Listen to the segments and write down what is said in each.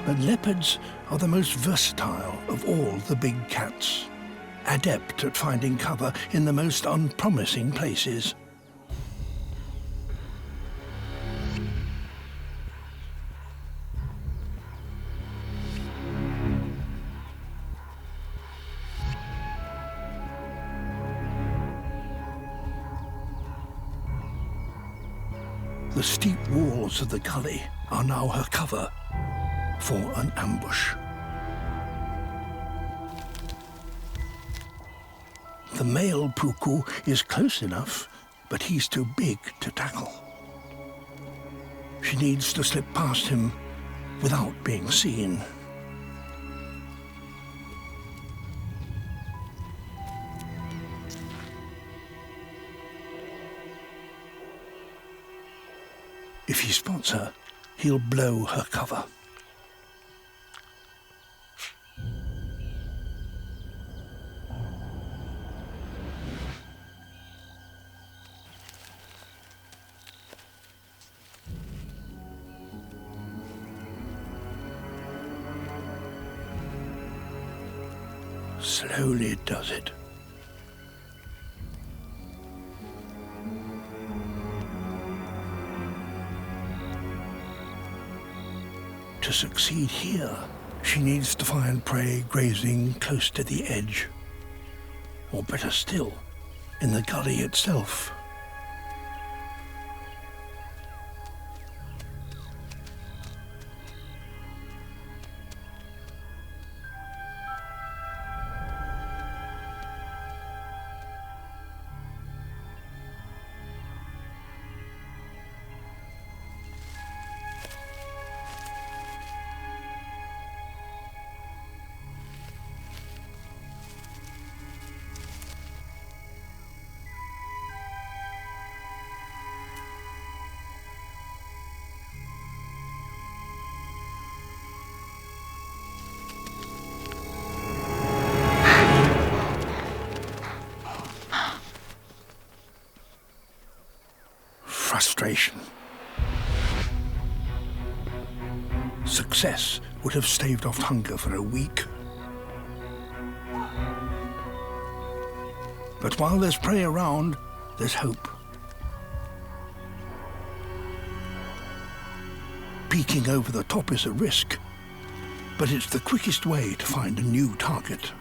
But leopards are the most versatile of all the big cats, adept at finding cover in the most unpromising places. The steep walls of the gully are now her cover for an ambush. The male puku is close enough, but he's too big to tackle. She needs to slip past him without being seen. If he spots her, he'll blow her cover. Slowly does it. To succeed here, she needs to find prey grazing close to the edge, or better still, in the gully itself. Frustration. Success would have staved off hunger for a week. But while there's prey around, there's hope. Peeking over the top is a risk, but it's the quickest way to find a new target.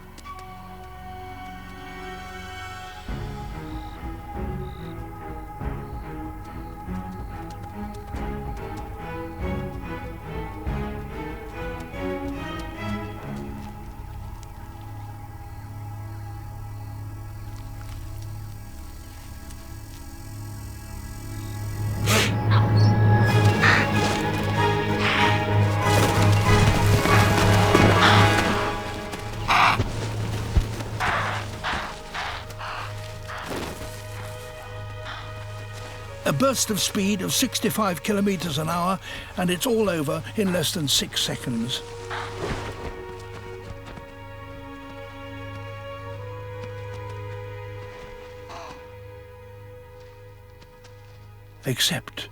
A burst of speed of 65 kilometers an hour, and it's all over in less than 6 seconds. Except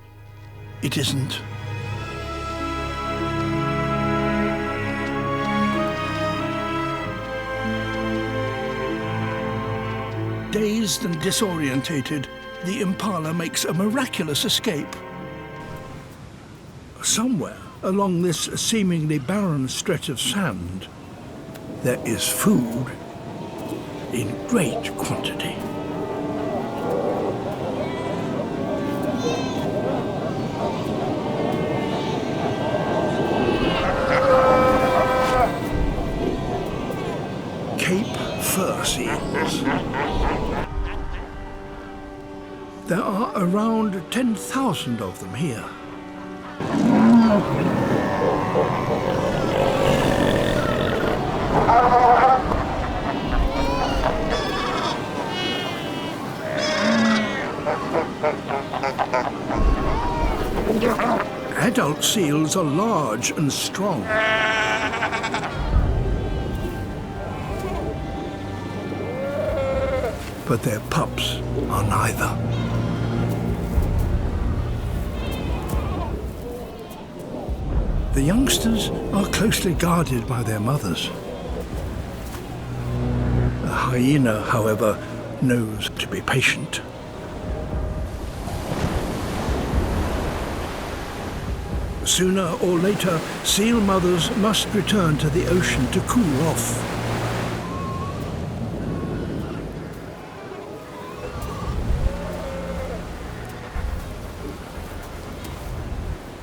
it isn't. Dazed and disorientated, the impala makes a miraculous escape. Somewhere along this seemingly barren stretch of sand, there is food in great quantity. Cape fur seals. There are around 10,000 of them here. Adult seals are large and strong. But their pups are neither. The youngsters are closely guarded by their mothers. The hyena, however, knows to be patient. Sooner or later, seal mothers must return to the ocean to cool off.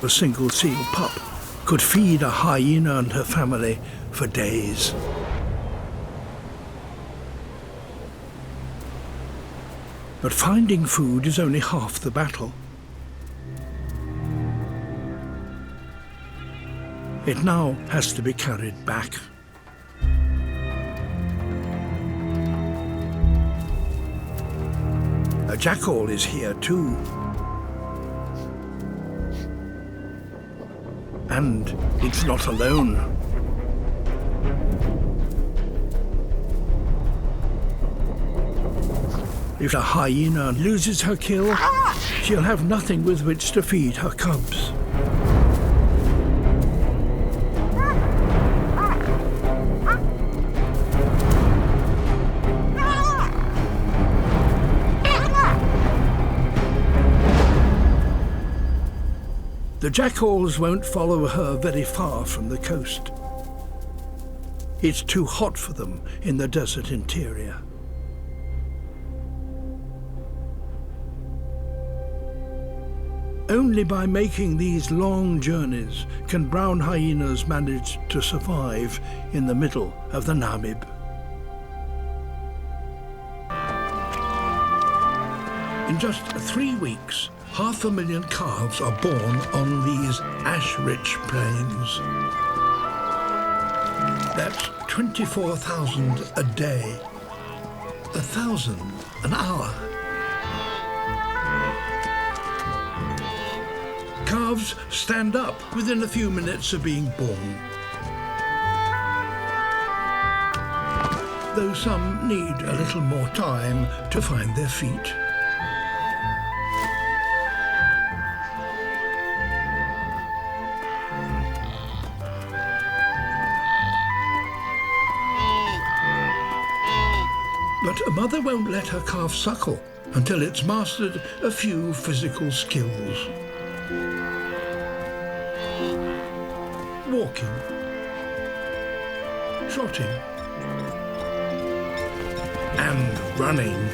A single seal pup could feed a hyena and her family for days. But finding food is only half the battle. It now has to be carried back. A jackal is here too. And it's not alone. If a hyena loses her kill, she'll have nothing with which to feed her cubs. The jackals won't follow her very far from the coast. It's too hot for them in the desert interior. Only by making these long journeys can brown hyenas manage to survive in the middle of the Namib. In just 3 weeks, 500,000 calves are born on these ash-rich plains. That's 24,000 a day, 1,000 an hour. Calves stand up within a few minutes of being born, though some need a little more time to find their feet. But a mother won't let her calf suckle until it's mastered a few physical skills. Walking, trotting, and running.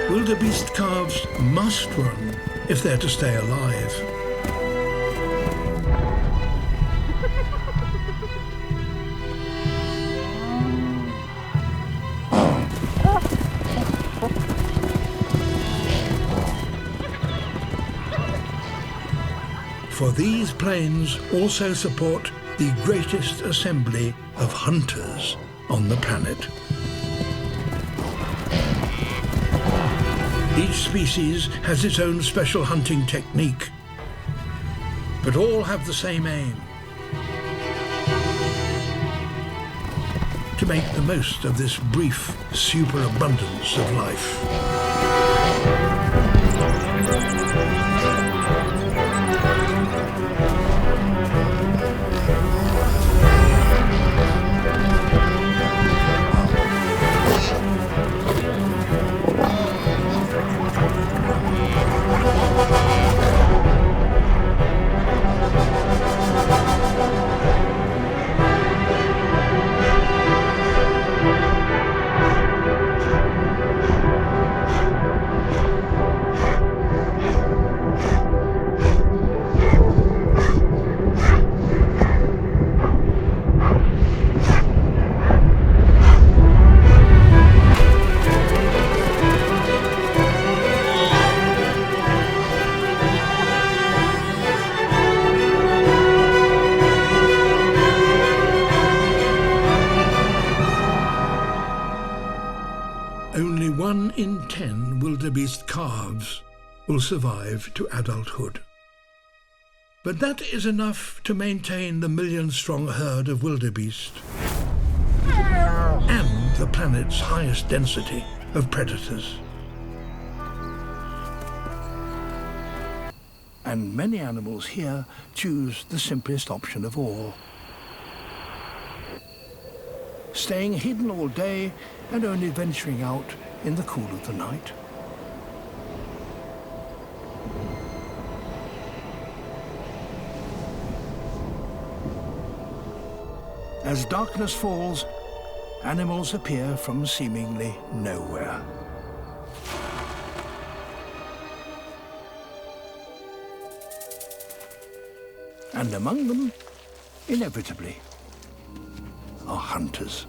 Wildebeest calves must run if they're to stay alive. For these plains also support the greatest assembly of hunters on the planet. Each species has its own special hunting technique, but all have the same aim: to make the most of this brief superabundance of life. Only 1 in 10 wildebeest calves will survive to adulthood. But that is enough to maintain the million-strong herd of wildebeest. and the planet's highest density of predators. And many animals here choose the simplest option of all. Staying hidden all day and only venturing out in the cool of the night. As darkness falls, animals appear from seemingly nowhere. And among them, inevitably, are hunters.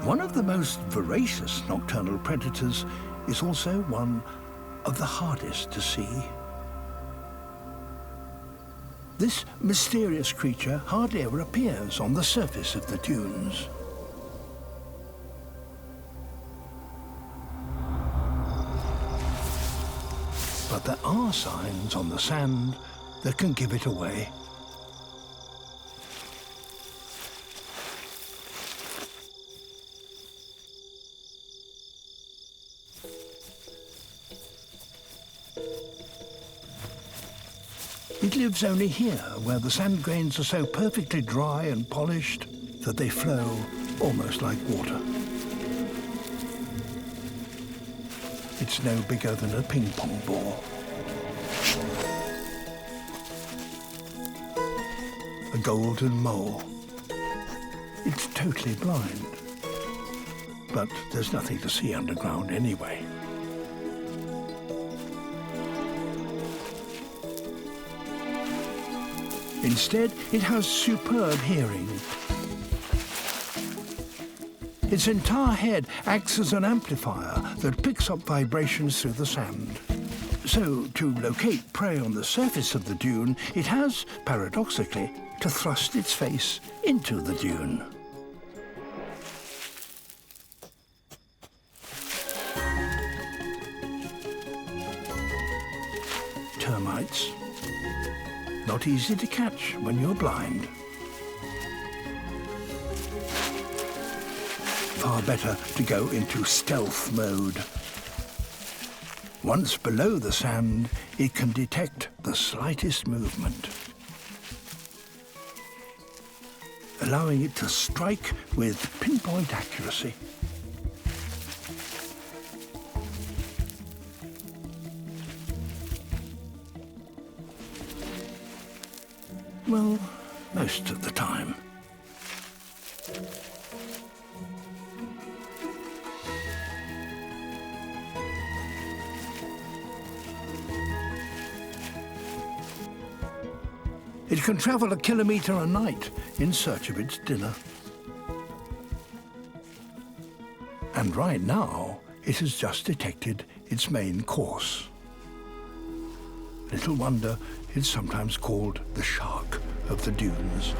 One of the most voracious nocturnal predators is also one of the hardest to see. This mysterious creature hardly ever appears on the surface of the dunes. But there are signs on the sand that can give it away. It lives only here, where the sand grains are so perfectly dry and polished that they flow almost like water. It's no bigger than a ping-pong ball. A golden mole. It's totally blind, but there's nothing to see underground anyway. Instead, it has superb hearing. Its entire head acts as an amplifier that picks up vibrations through the sand. So, to locate prey on the surface of the dune, it has, paradoxically, to thrust its face into the dune. Termites. Not easy to catch when you're blind. Far better to go into stealth mode. Once below the sand, it can detect the slightest movement, allowing it to strike with pinpoint accuracy. Well, most of the time. It can travel 1 kilometer a night in search of its dinner. And right now, it has just detected its main course. Little wonder it's sometimes called the shark of the dunes.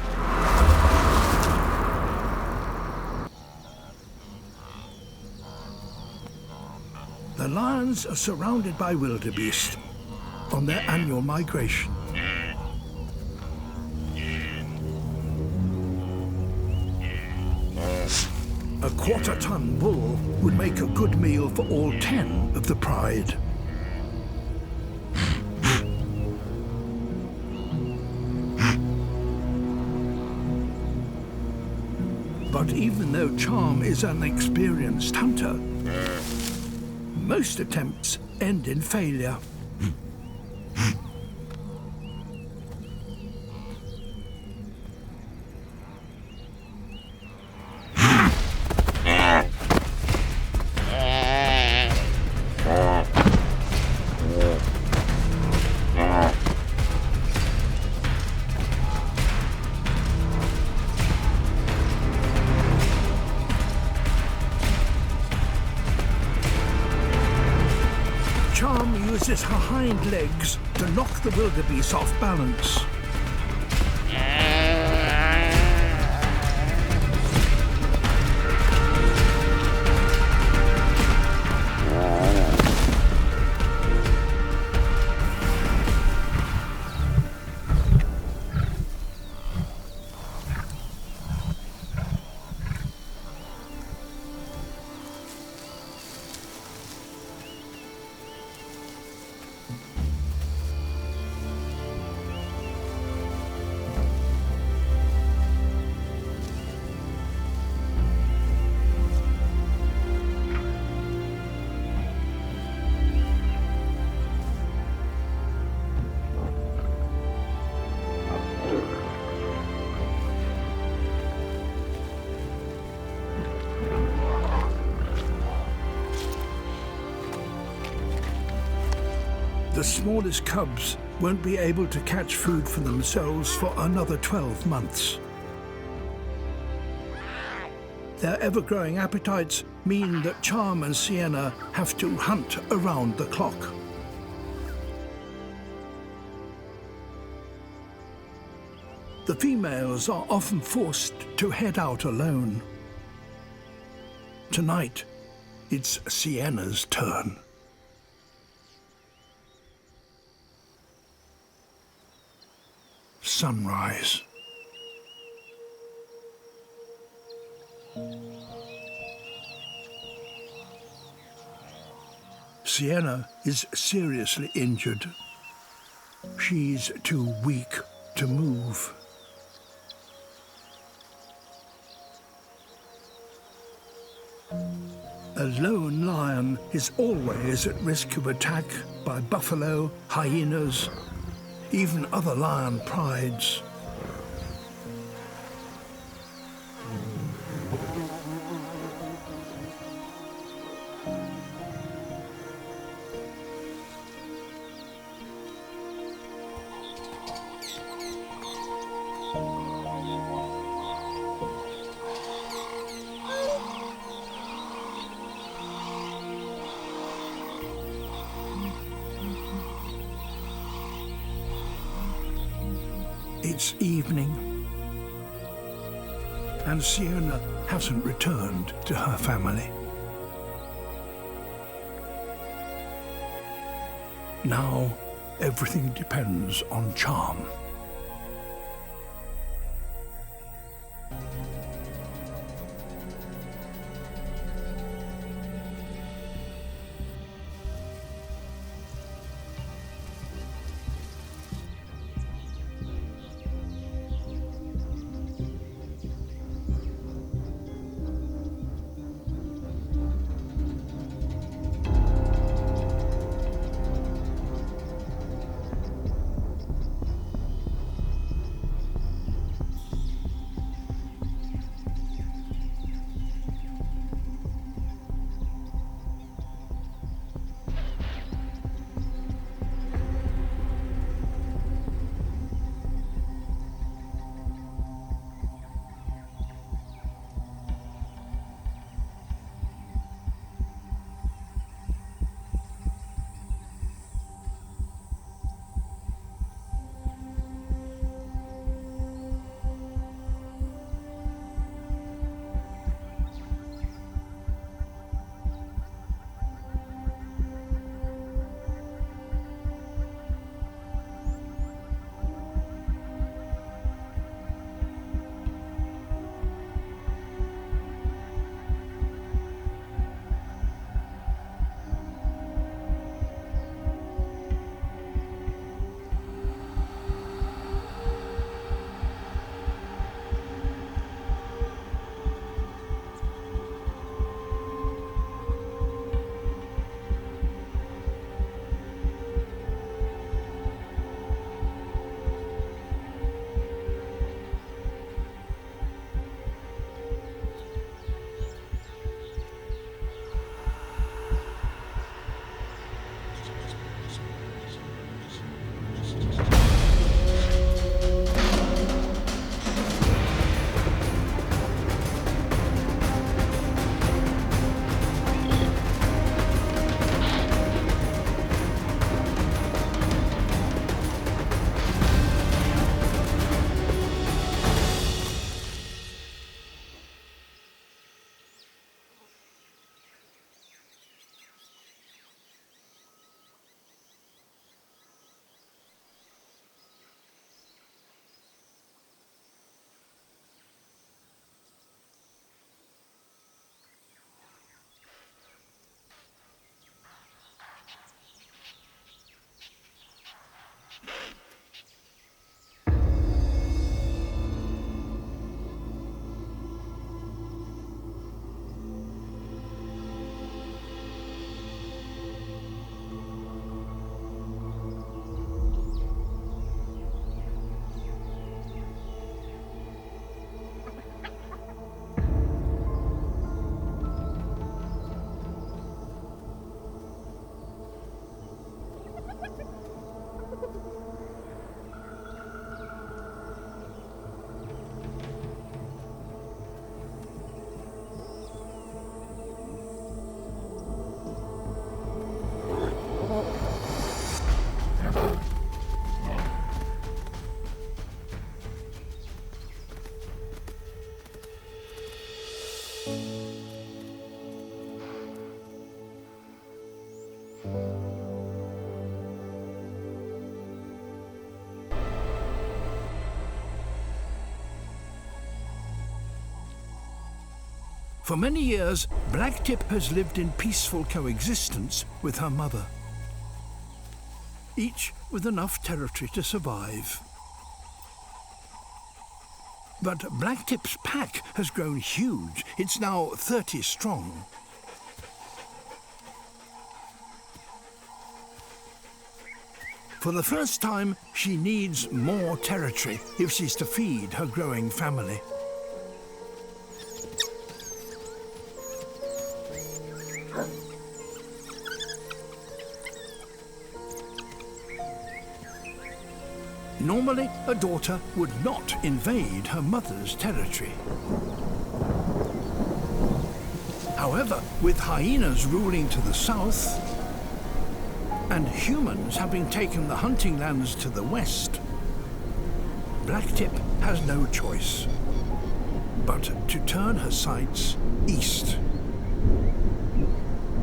The lions are surrounded by wildebeest on their annual migration. A quarter-ton bull would make a good meal for all 10 of the pride. But even though Charm is an experienced hunter, most attempts end in failure. Charm uses her hind legs to knock the wildebeest off balance. The smallest cubs won't be able to catch food for themselves for another 12 months. Their ever-growing appetites mean that Charm and Sienna have to hunt around the clock. The females are often forced to head out alone. Tonight, it's Sienna's turn. Sunrise. Sienna is seriously injured. She's too weak to move. A lone lion is always at risk of attack by buffalo, hyenas, even other lion prides. It's evening, and Sienna hasn't returned to her family. Now, everything depends on Charm. For many years, Blacktip has lived in peaceful coexistence with her mother, each with enough territory to survive. But Blacktip's pack has grown huge. It's now 30 strong. For the first time, she needs more territory if she's to feed her growing family. Normally, a daughter would not invade her mother's territory. However, with hyenas ruling to the south and humans having taken the hunting lands to the west, Blacktip has no choice but to turn her sights east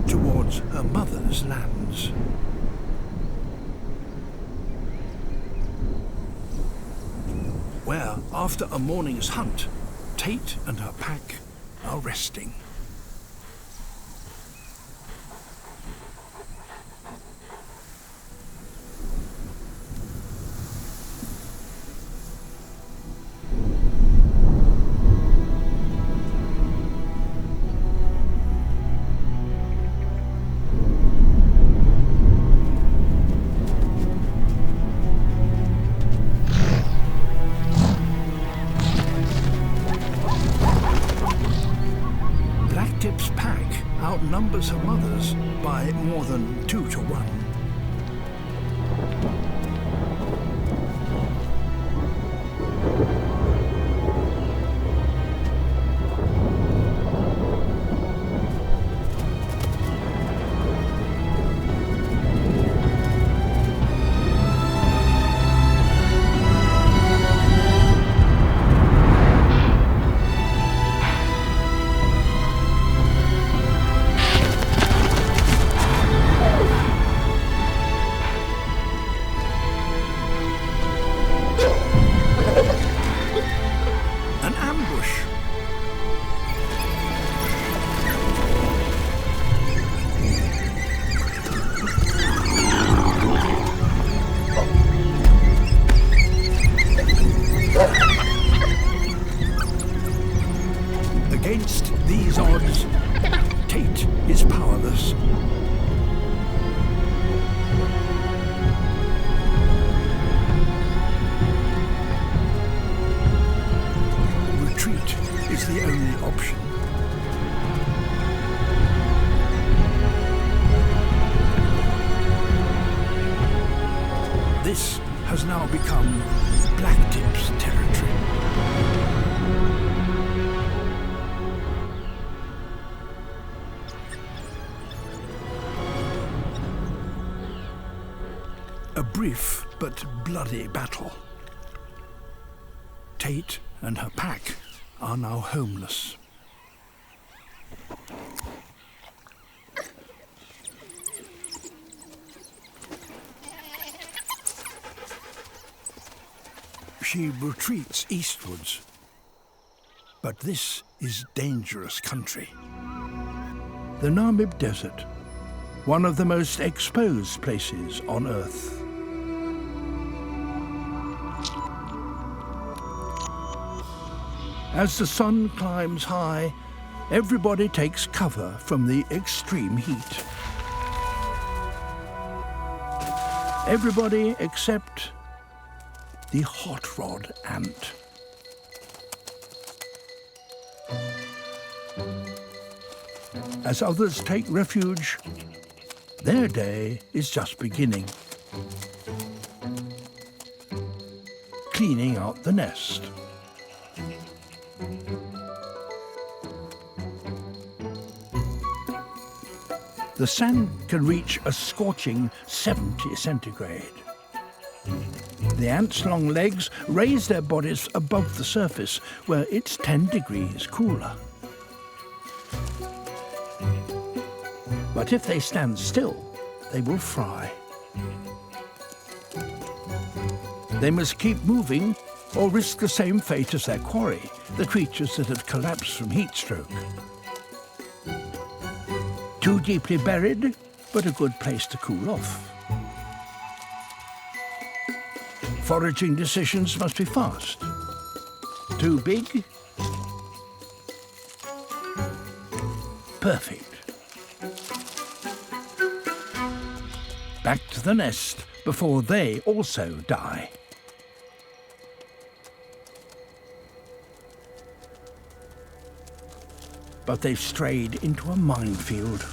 towards her mother's lands. Where, after a morning's hunt, Tate and her pack are resting. Blacktip's pack outnumbers her mother's by more than 2 to 1. Against these odds, Tate is powerless. Retreat is the only option. This has now become Blacktip's territory. A brief but bloody battle. Tate and her pack are now homeless. She retreats eastwards, but this is dangerous country. The Namib Desert, one of the most exposed places on Earth. As the sun climbs high, everybody takes cover from the extreme heat. Everybody except the hot rod ant. As others take refuge, their day is just beginning. Cleaning out the nest. The sand can reach a scorching 70 centigrade. The ants' long legs raise their bodies above the surface, where it's 10 degrees cooler. But if they stand still, they will fry. They must keep moving or risk the same fate as their quarry, the creatures that have collapsed from heat stroke. Too deeply buried, but a good place to cool off. Foraging decisions must be fast. Too big? Perfect. Back to the nest before they also die. But they've strayed into a minefield.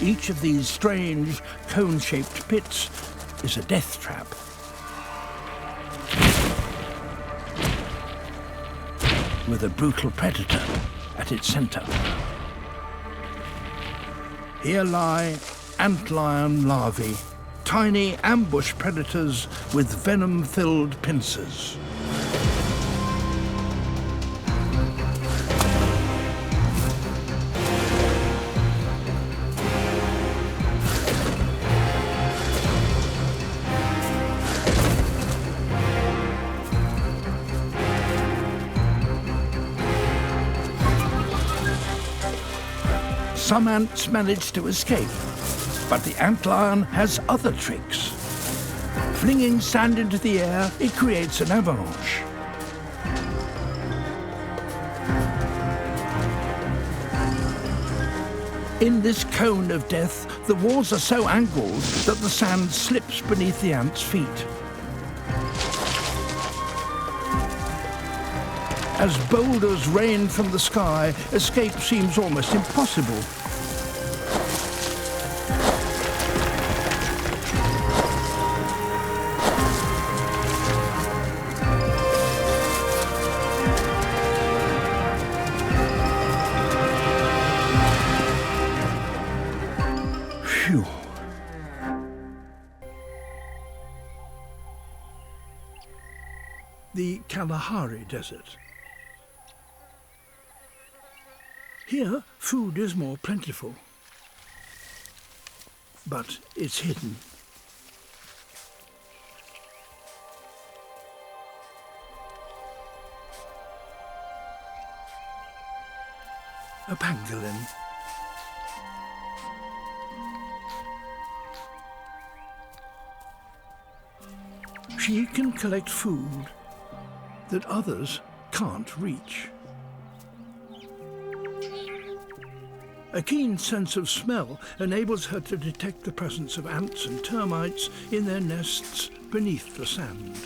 Each of these strange, cone-shaped pits is a death trap. With a brutal predator at its centre. Here lie antlion larvae, tiny ambush predators with venom-filled pincers. Some ants manage to escape, but the antlion has other tricks. Flinging sand into the air, it creates an avalanche. In this cone of death, the walls are so angled that the sand slips beneath the ants' feet. As boulders rain from the sky, escape seems almost impossible. Phew. The Kalahari Desert. Here, food is more plentiful, but it's hidden. A pangolin. She can collect food that others can't reach. A keen sense of smell enables her to detect the presence of ants and termites in their nests beneath the sand.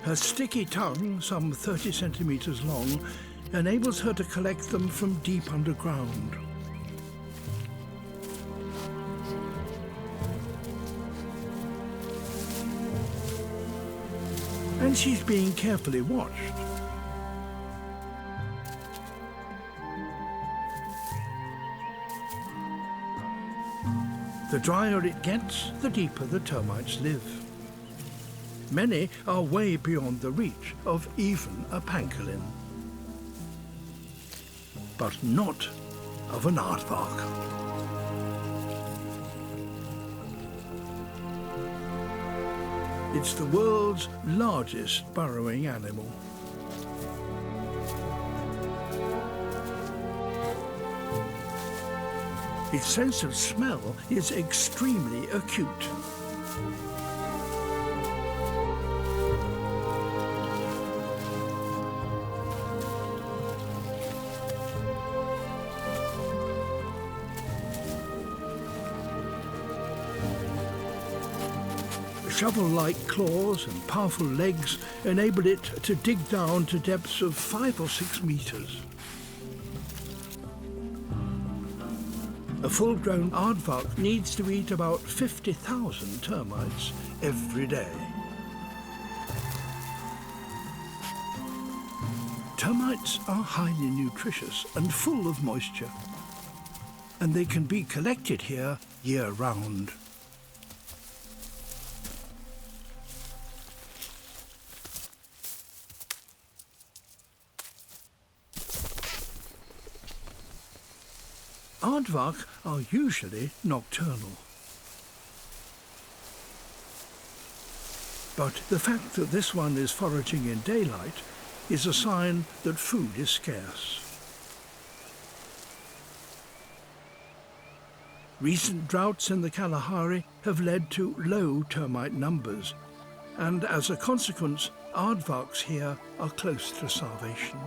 Her sticky tongue, some 30 centimeters long, enables her to collect them from deep underground. And she's being carefully watched. The drier it gets, the deeper the termites live. Many are way beyond the reach of even a pangolin. But not of an aardvark. It's the world's largest burrowing animal. Its sense of smell is extremely acute. Shovel-like claws and powerful legs enable it to dig down to depths of 5 or 6 meters. A full-grown aardvark needs to eat about 50,000 termites every day. Termites are highly nutritious and full of moisture, and they can be collected here year-round. Aardvark are usually nocturnal. But the fact that this one is foraging in daylight is a sign that food is scarce. Recent droughts in the Kalahari have led to low termite numbers, and as a consequence, aardvarks here are close to starvation.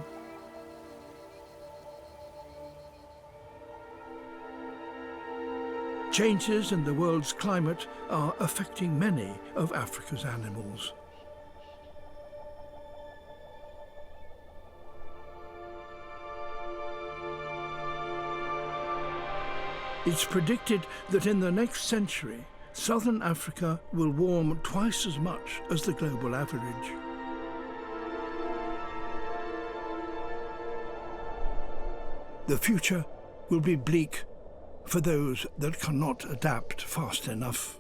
Changes in the world's climate are affecting many of Africa's animals. It's predicted that in the next century, southern Africa will warm twice as much as the global average. The future will be bleak for those that cannot adapt fast enough.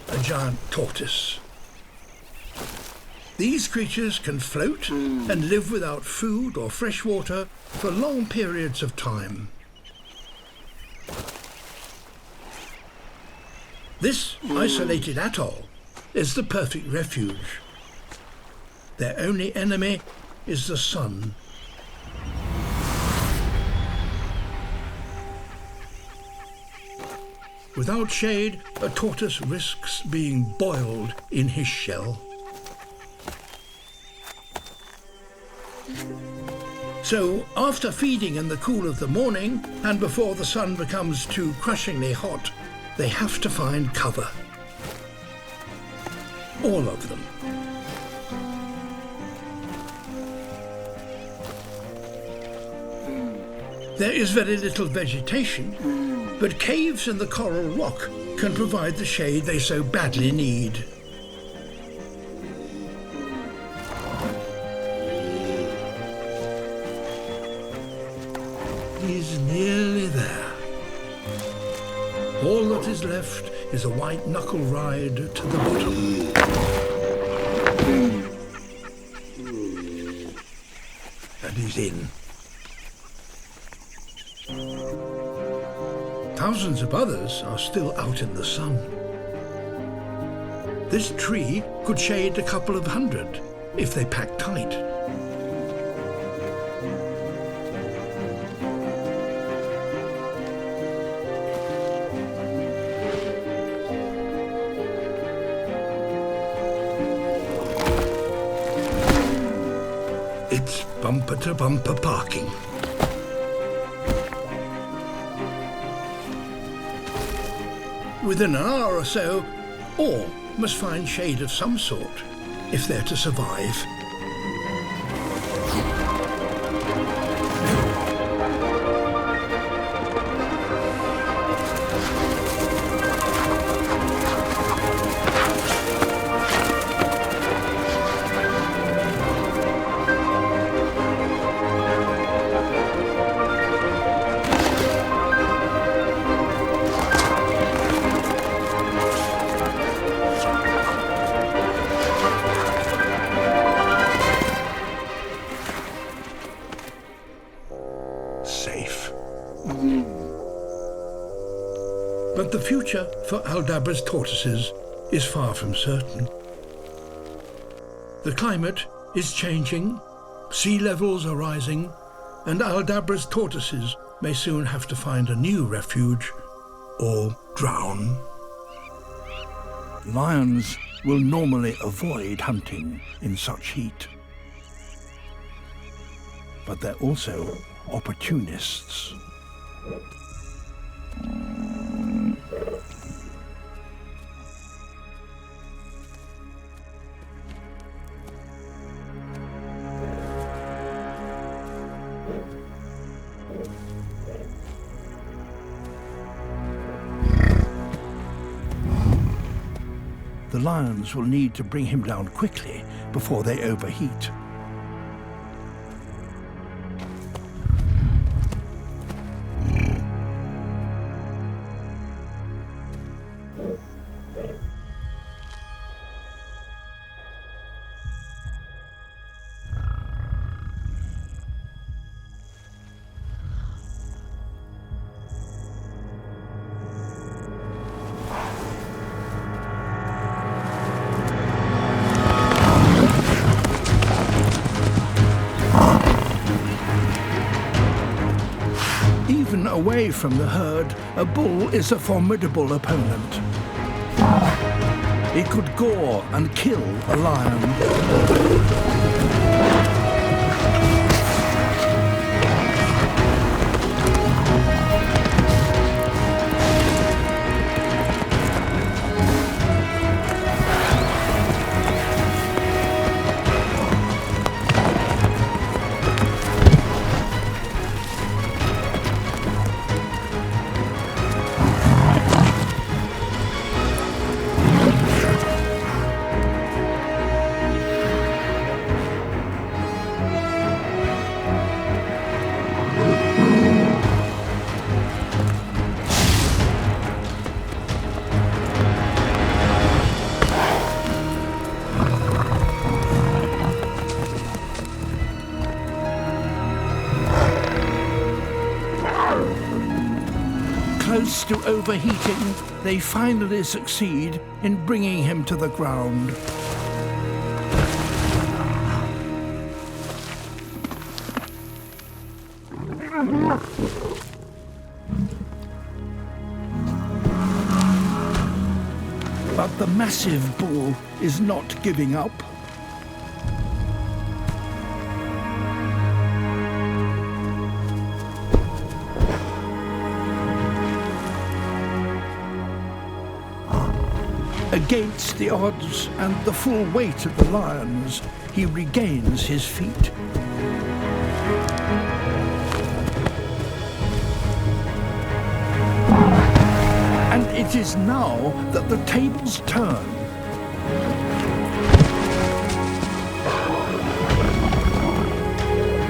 A giant tortoise. These creatures can float and live without food or fresh water for long periods of time. This isolated atoll is the perfect refuge. Their only enemy is the sun. Without shade, a tortoise risks being boiled in his shell. So, after feeding in the cool of the morning, and before the sun becomes too crushingly hot, they have to find cover. All of them. There is very little vegetation, but caves in the coral rock can provide the shade they so badly need. He's nearly there. All that is left is a white knuckle ride to the bottom. And he's in. Thousands of others are still out in the sun. This tree could shade a couple of hundred if they pack tight. It's bumper-to-bumper parking. Within an hour or so, all must find shade of some sort if they're to survive. But the future for Aldabra's tortoises is far from certain. The climate is changing, sea levels are rising, and Aldabra's tortoises may soon have to find a new refuge or drown. Lions will normally avoid hunting in such heat. But they're also opportunists. The lions will need to bring him down quickly before they overheat. Even away from the herd, a bull is a formidable opponent. It could gore and kill a lion. Close to overheating, they finally succeed in bringing him to the ground. But the massive bull is not giving up. Against the odds and the full weight of the lions, he regains his feet. And it is now that the tables turn.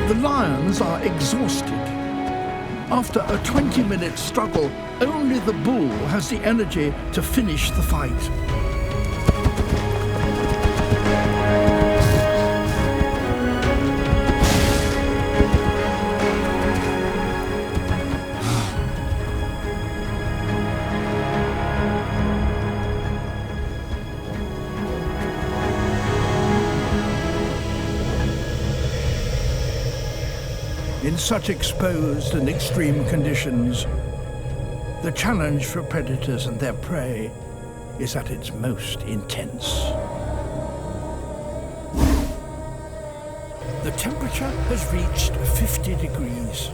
The lions are exhausted. After a 20-minute struggle, only the bull has the energy to finish the fight. In such exposed and extreme conditions, the challenge for predators and their prey is at its most intense. The temperature has reached 50 degrees.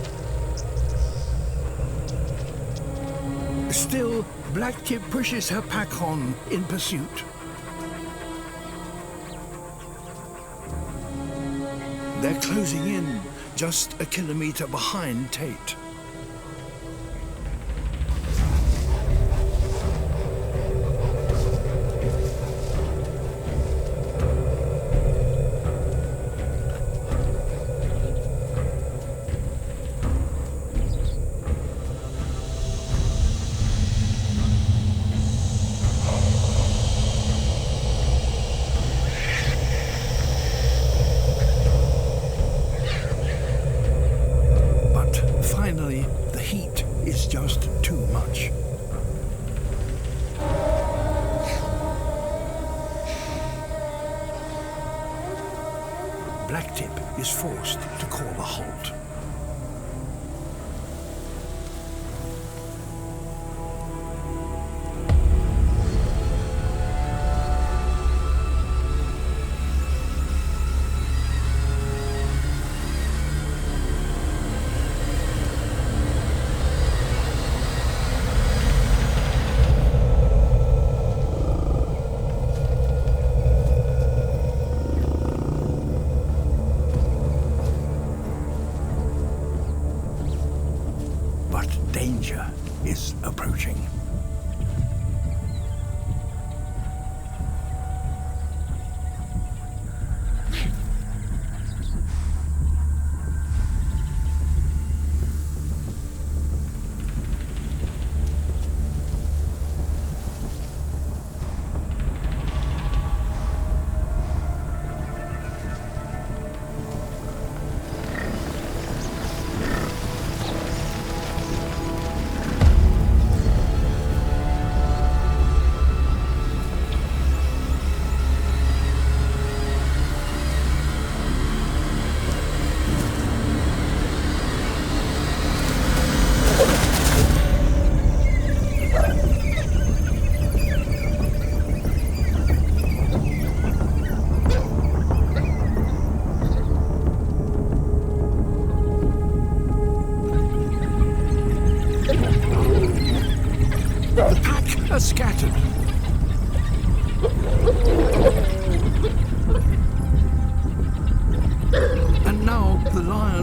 Still, Blacktip pushes her pack on in pursuit. They're closing in, just a kilometre behind Tate. Finally, the heat is just too much. Blacktip is forced to call a halt. Danger is approaching.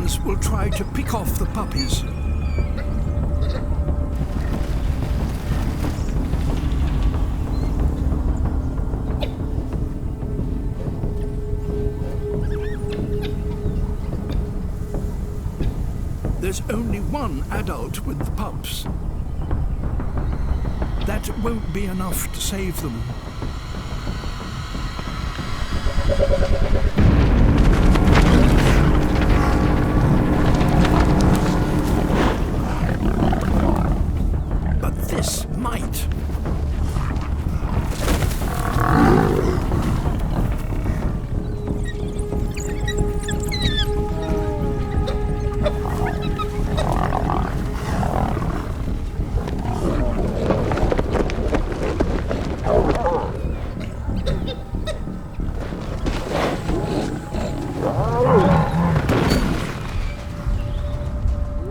lions will try to pick off the puppies. There's only one adult with the pups. That won't be enough to save them. But this might.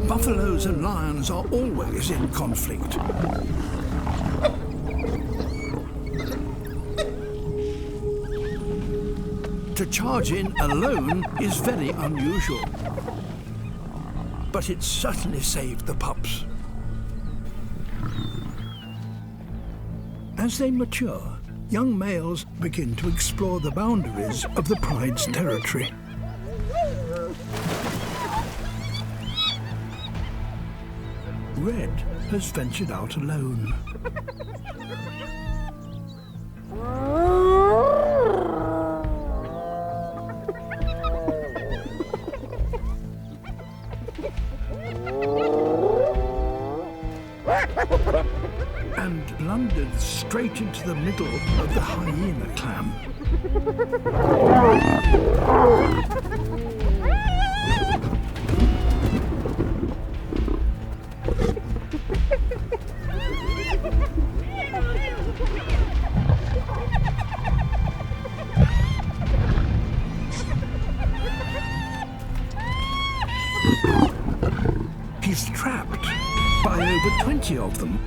Buffaloes and lions are always in conflict. To charge in alone is very unusual, but it certainly saved the pups. As they mature, young males begin to explore the boundaries of the pride's territory. Red has ventured out alone. And blundered straight into the middle of the hyena clan. He's trapped by over 20 of them.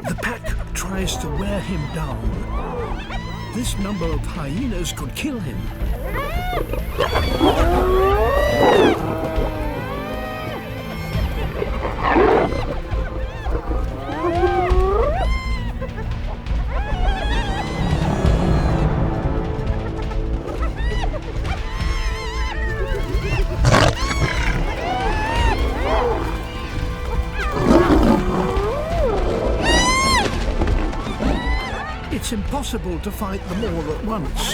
The pack tries to wear him down. This number of hyenas could kill him. It's impossible to fight them all at once.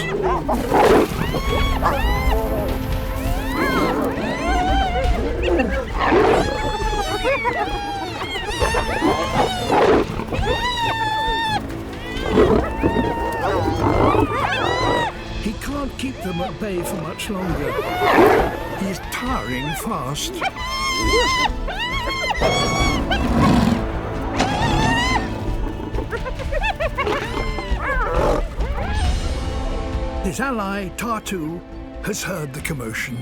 He can't keep them at bay for much longer. He's tiring fast. His ally, Tartu, has heard the commotion.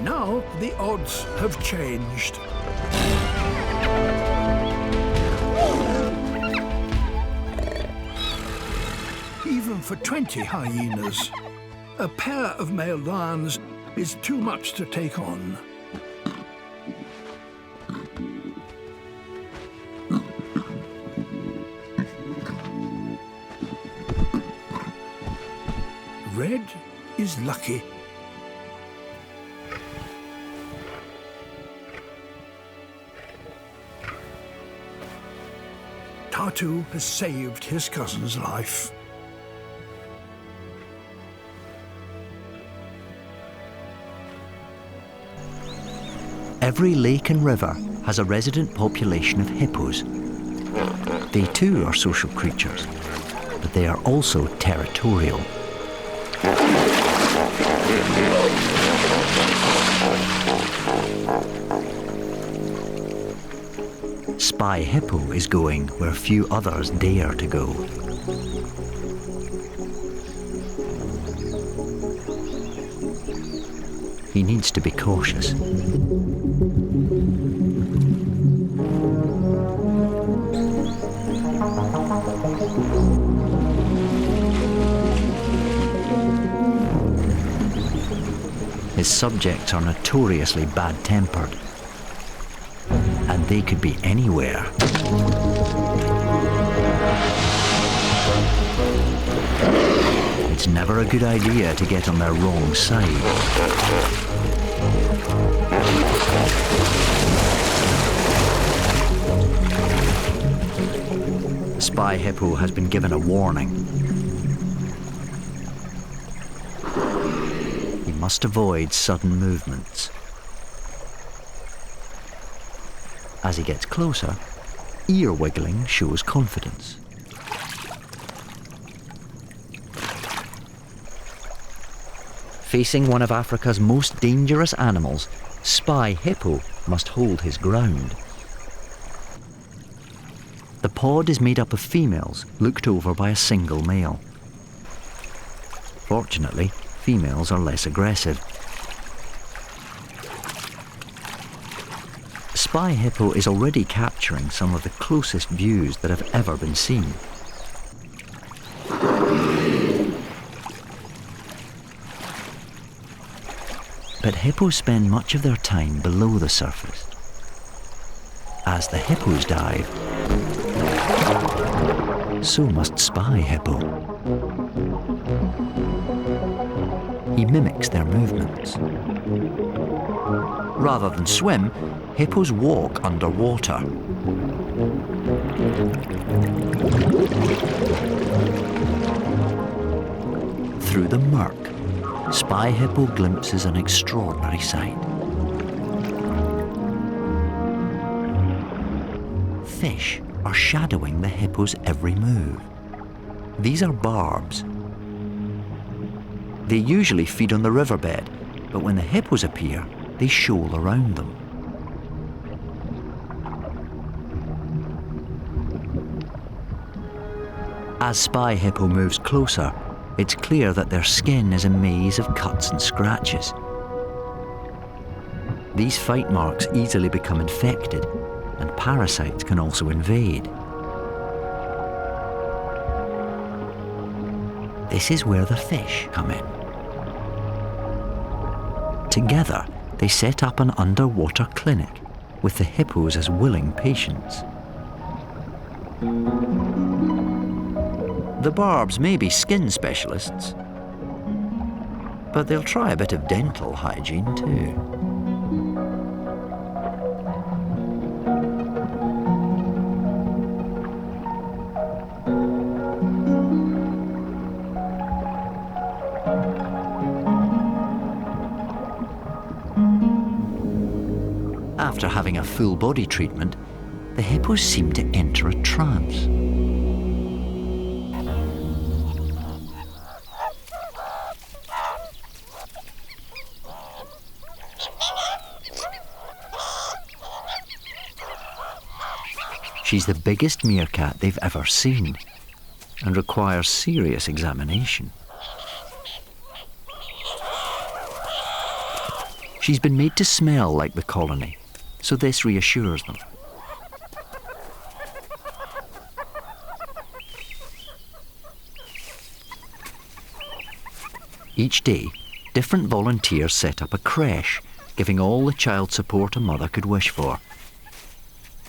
Now the odds have changed. Even for 20 hyenas, a pair of male lions is too much to take on. Red is lucky. Tartu has saved his cousin's life. Every lake and river has a resident population of hippos. They too are social creatures, but they are also territorial. Spy hippo is going where few others dare to go. He needs to be cautious. His subjects are notoriously bad-tempered, and they could be anywhere. It's never a good idea to get on their wrong side. The spy hippo has been given a warning. He must avoid sudden movements. As he gets closer, ear wiggling shows confidence. Facing one of Africa's most dangerous animals, spy hippo must hold his ground. The pod is made up of females, looked over by a single male. Fortunately, females are less aggressive. Spy hippo is already capturing some of the closest views that have ever been seen. But hippos spend much of their time below the surface. As the hippos dive, so must spy hippo. He mimics their movements. Rather than swim, hippos walk underwater. Through the murk, spy hippo glimpses an extraordinary sight. Fish are shadowing the hippo's every move. These are barbs. They usually feed on the riverbed, but when the hippos appear, they shoal around them. As spy hippo moves closer, it's clear that their skin is a maze of cuts and scratches. These fight marks easily become infected, and parasites can also invade. This is where the fish come in. Together, they set up an underwater clinic with the hippos as willing patients. The barbs may be skin specialists, but they'll try a bit of dental hygiene too. After having a full body treatment, the hippos seem to enter a trance. She's the biggest meerkat they've ever seen and requires serious examination. She's been made to smell like the colony, so this reassures them. Each day, different volunteers set up a creche, giving all the child support a mother could wish for.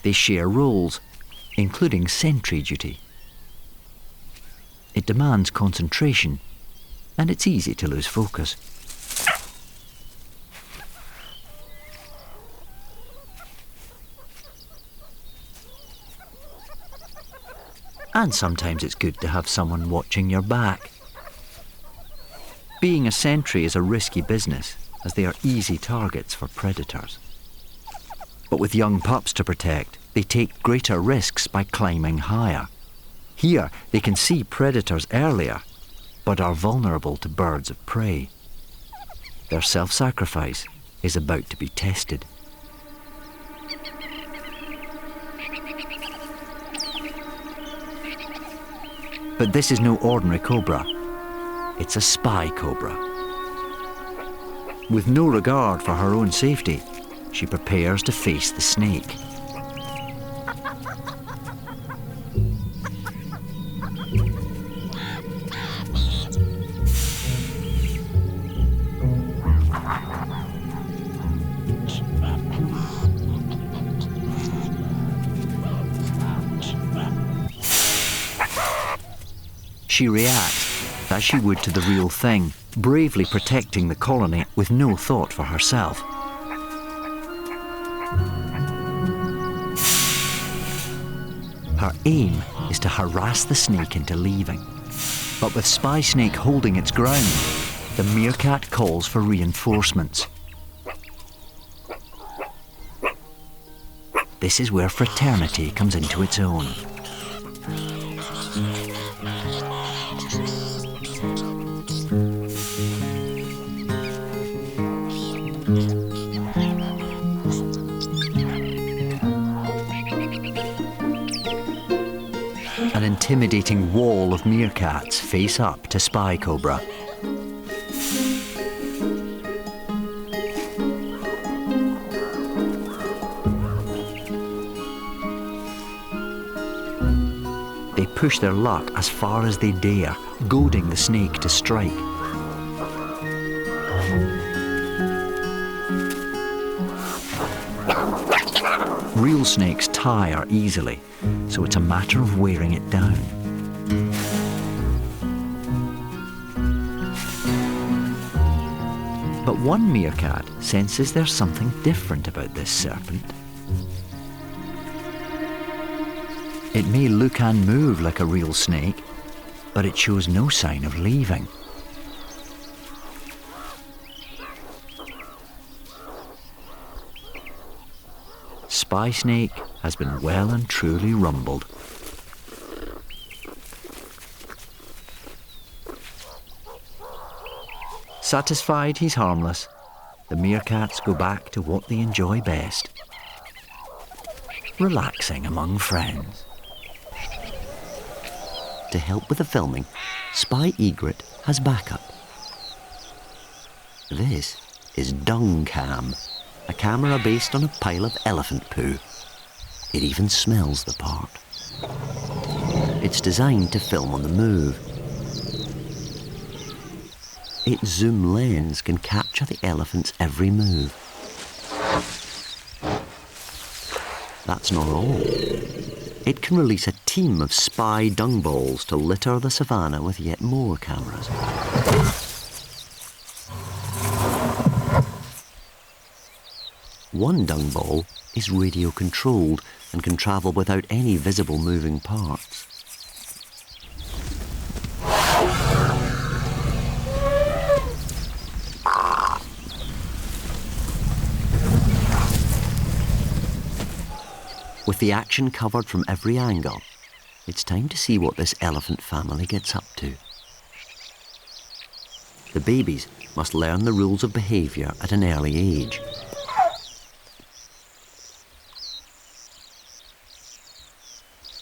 They share roles, including sentry duty. It demands concentration, and it's easy to lose focus. And sometimes it's good to have someone watching your back. Being a sentry is a risky business, as they are easy targets for predators. But But with young pups to protect, they take greater risks by climbing higher. Here, they can see predators earlier, but are vulnerable to birds of prey. Their self-sacrifice is about to be tested. But this is no ordinary cobra. It's a spy cobra. With no regard for her own safety, she prepares to face the snake. She reacts as she would to the real thing, bravely protecting the colony with no thought for herself. Her aim is to harass the snake into leaving. But with Spy Snake holding its ground, the meerkat calls for reinforcements. This is where fraternity comes into its own. An intimidating wall of meerkats face up to Spy Cobra. They push their luck as far as they dare, goading the snake to strike. Real snakes tire easily, so it's a matter of wearing it down. But one meerkat senses there's something different about this serpent. It may look and move like a real snake, but it shows no sign of leaving. Spy Snake has been well and truly rumbled. Satisfied he's harmless, the meerkats go back to what they enjoy best: relaxing among friends. To help with the filming, Spy Egret has backup. This is Dung Cam, a camera based on a pile of elephant poo. It even smells the part. It's designed to film on the move. Its zoom lens can capture the elephant's every move. That's not all. It can release a team of spy dung balls to litter the savannah with yet more cameras. One dung ball is radio controlled and can travel without any visible moving parts. With the action covered from every angle, it's time to see what this elephant family gets up to. The babies must learn the rules of behaviour at an early age.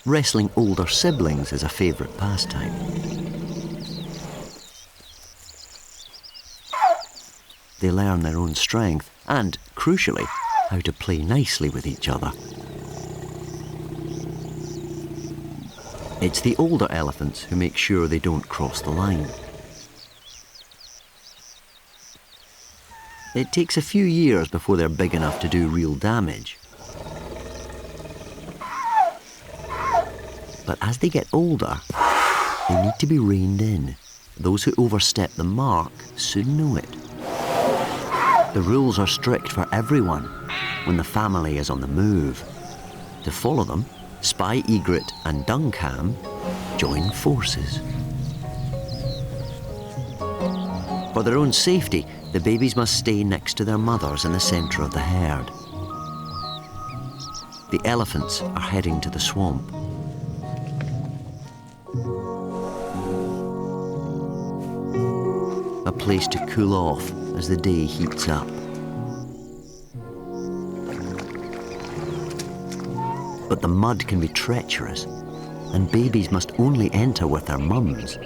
Wrestling older siblings is a favourite pastime. They learn their own strength and, crucially, how to play nicely with each other. It's the older elephants who make sure they don't cross the line. It takes a few years before they're big enough to do real damage. But as they get older, they need to be reined in. Those who overstep the mark soon know it. The rules are strict for everyone when the family is on the move. To follow them, Spy Egret and Dung Cam join forces. For their own safety, the babies must stay next to their mothers in the centre of the herd. The elephants are heading to the swamp. A place to cool off as the day heats up. But the mud can be treacherous, and babies must only enter with their mums.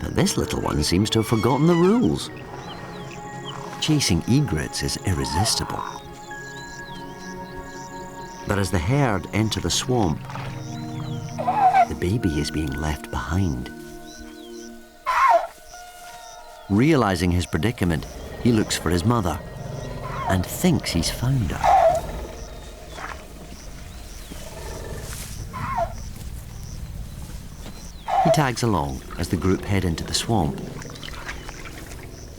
But this little one seems to have forgotten the rules. Chasing egrets is irresistible. But as the herd enter the swamp, the baby is being left behind. Realizing his predicament, he looks for his mother and thinks he's found her. He tags along as the group head into the swamp,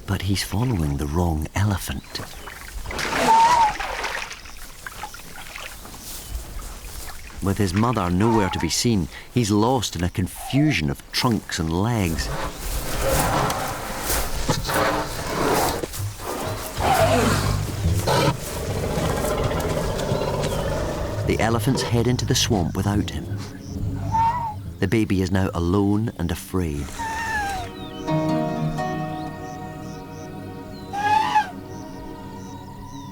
but he's following the wrong elephant. With his mother nowhere to be seen, he's lost in a confusion of trunks and legs. The elephants head into the swamp without him. The baby is now alone and afraid.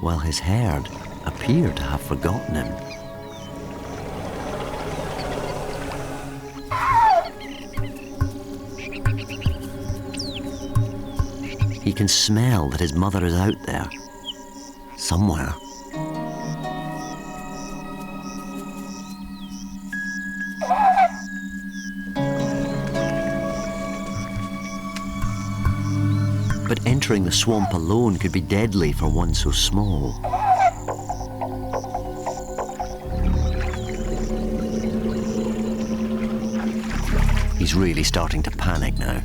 While his herd appear to have forgotten him. He can smell that his mother is out there, somewhere. But entering the swamp alone could be deadly for one so small. He's really starting to panic now.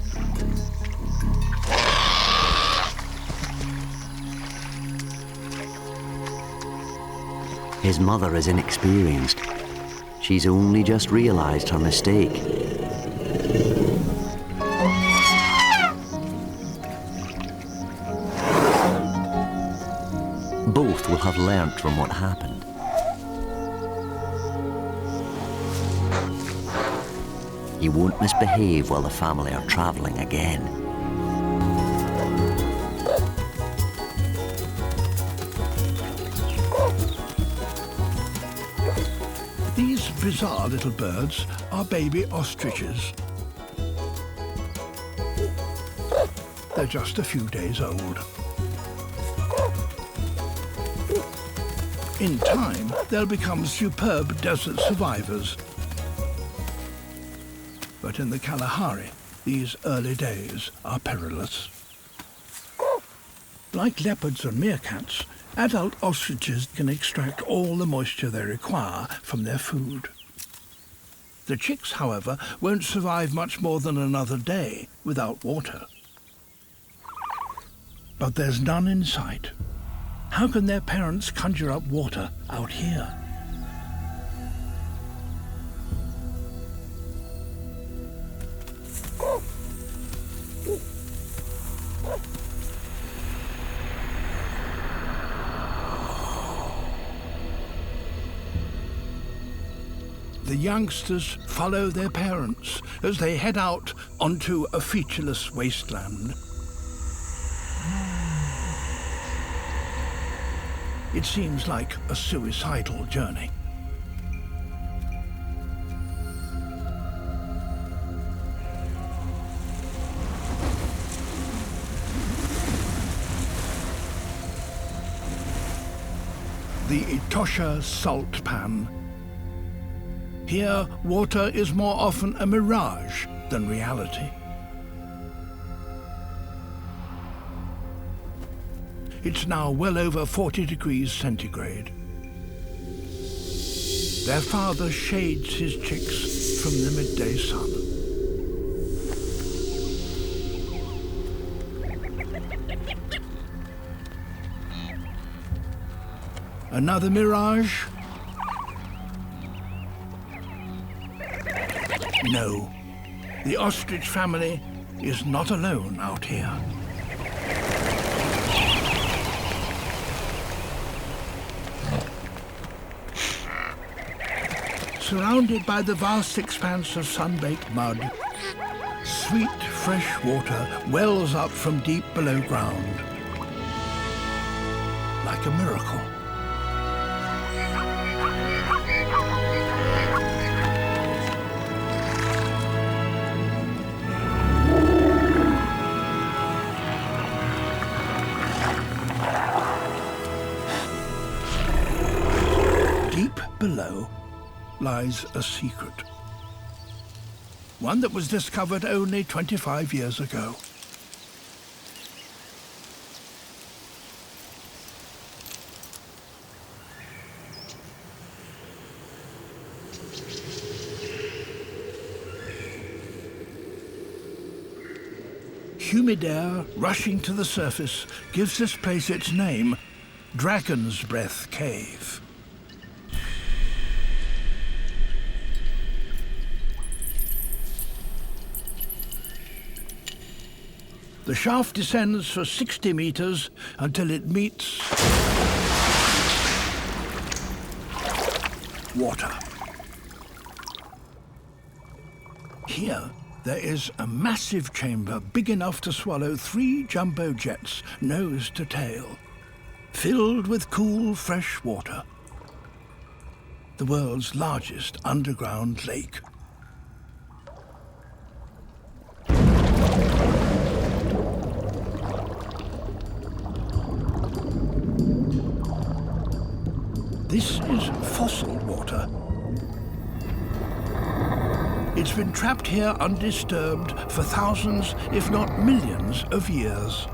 His mother is inexperienced. She's only just realized her mistake. Both will have learnt from what happened. He won't misbehave while the family are travelling again. These bizarre little birds are baby ostriches. They're just a few days old. In time, they'll become superb desert survivors. But in the Kalahari, these early days are perilous. Like leopards and meerkats, adult ostriches can extract all the moisture they require from their food. The chicks, however, won't survive much more than another day without water. But there's none in sight. How can their parents conjure up water out here? The youngsters follow their parents as they head out onto a featureless wasteland. It seems like a suicidal journey. The Etosha salt pan. Here, water is more often a mirage than reality. It's now well over 40 degrees centigrade. Their father shades his chicks from the midday sun. Another mirage? No, the ostrich family is not alone out here. Surrounded by the vast expanse of sun-baked mud, sweet, fresh water wells up from deep below ground, like a miracle. Deep below lies a secret. One that was discovered only 25 years ago. Humid air rushing to the surface gives this place its name, Dragon's Breath Cave. The shaft descends for 60 meters until it meets water. Here, there is a massive chamber big enough to swallow 3 jumbo jets, nose to tail, filled with cool, fresh water. The world's largest underground lake. This is fossil water. It's been trapped here undisturbed for thousands, if not millions, of years.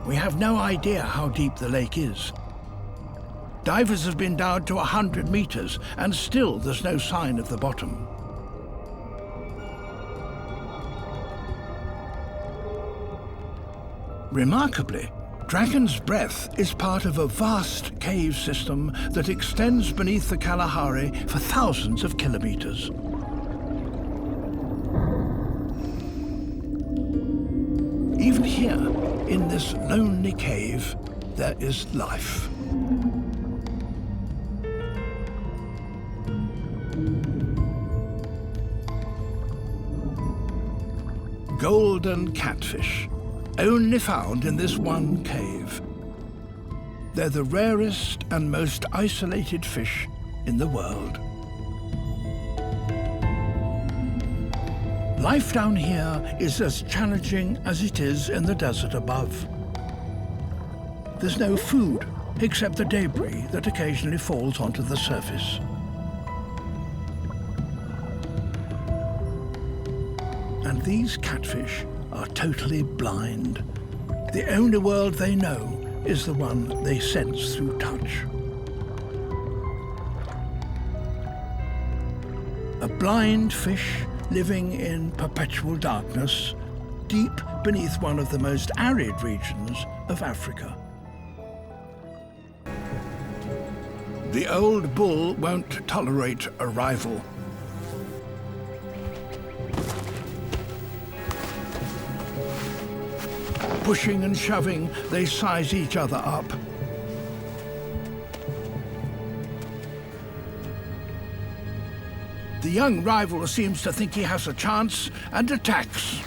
We have no idea how deep the lake is. Divers have been down to 100 meters, and still there's no sign of the bottom. Remarkably, Dragon's Breath is part of a vast cave system that extends beneath the Kalahari for thousands of kilometers. Even here, in this lonely cave, there is life. Golden catfish, only found in this one cave. They're the rarest and most isolated fish in the world. Life down here is as challenging as it is in the desert above. There's no food except the debris that occasionally falls onto the surface. And these catfish are totally blind. The only world they know is the one they sense through touch. A blind fish living in perpetual darkness, deep beneath one of the most arid regions of Africa. The old bull won't tolerate a rival. Pushing and shoving, they size each other up. The young rival seems to think he has a chance and attacks.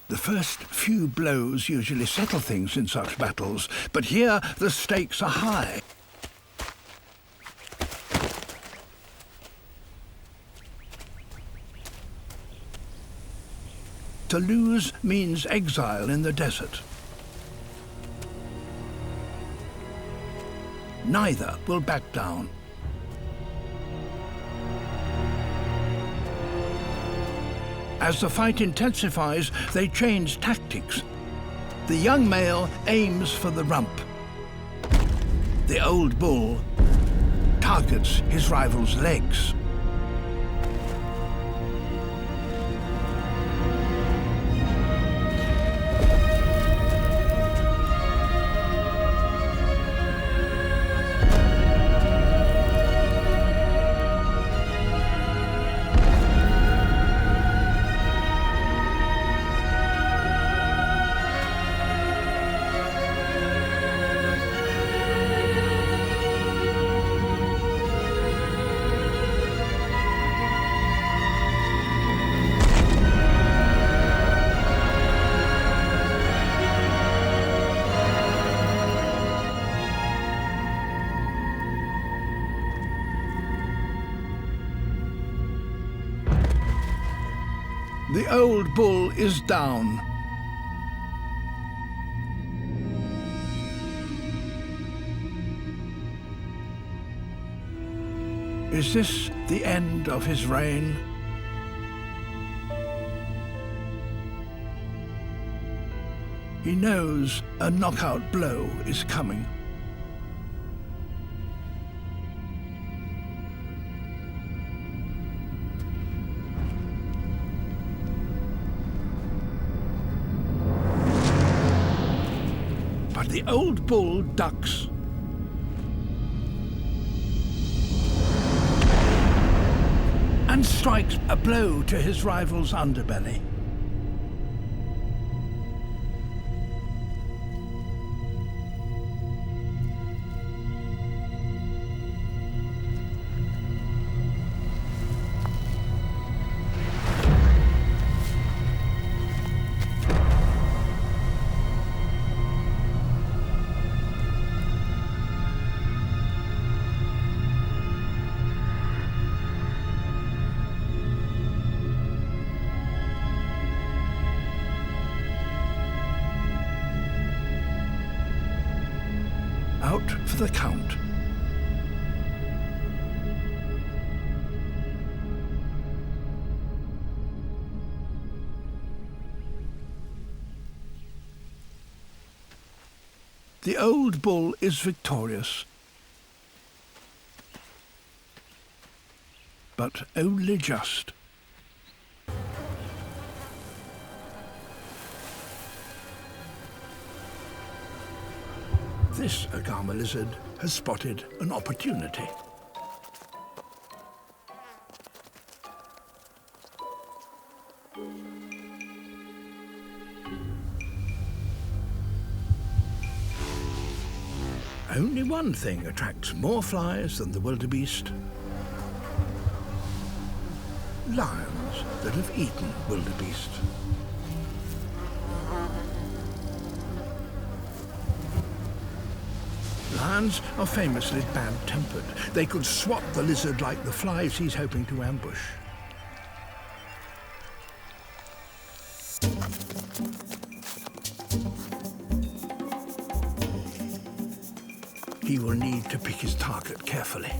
The first few blows usually settle things in such battles, but here the stakes are high. To lose means exile in the desert. Neither will back down. As the fight intensifies, they change tactics. The young male aims for the rump. The old bull targets his rival's legs. The old bull is down. Is this the end of his reign? He knows a knockout blow is coming. But the old bull ducks. And strikes a blow to his rival's underbelly. Out for the count. The old bull is victorious, but only just. This agama lizard has spotted an opportunity. Only one thing attracts more flies than the wildebeest. Lions that have eaten wildebeest. Lions are famously bad-tempered. They could swat the lizard like the flies he's hoping to ambush. He will need to pick his target carefully.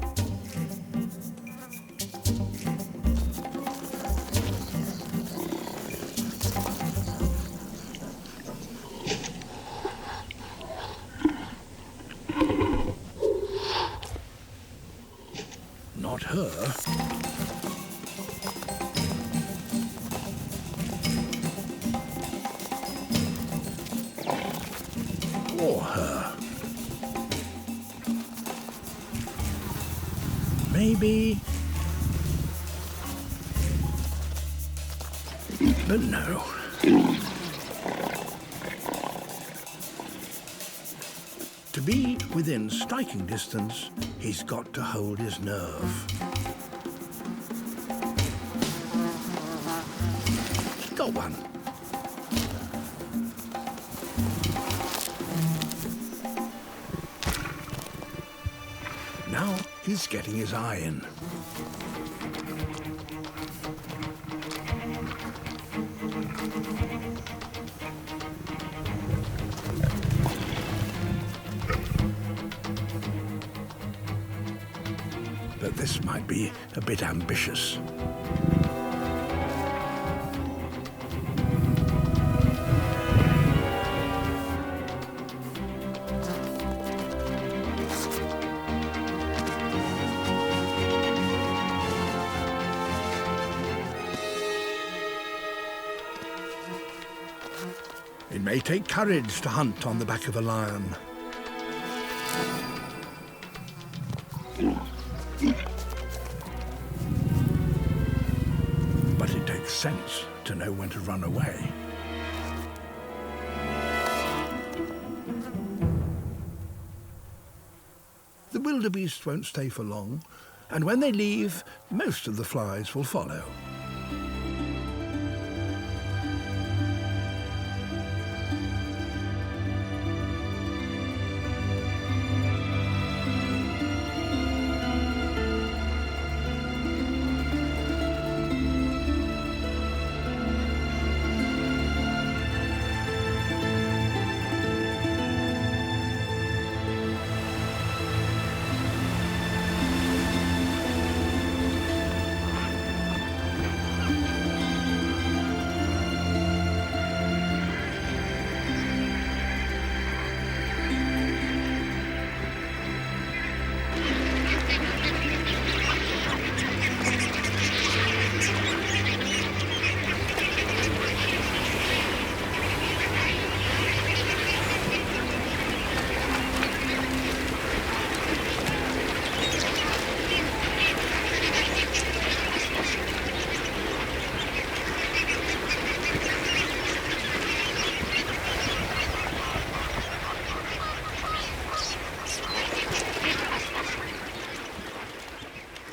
Not her. Or her. Maybe. But no. To be within striking distance, he's got to hold his nerve. Got one. Now he's getting his eye in. But this might be a bit ambitious. It may take courage to hunt on the back of a lion. But it takes sense to know when to run away. The wildebeest won't stay for long, and when they leave, most of the flies will follow.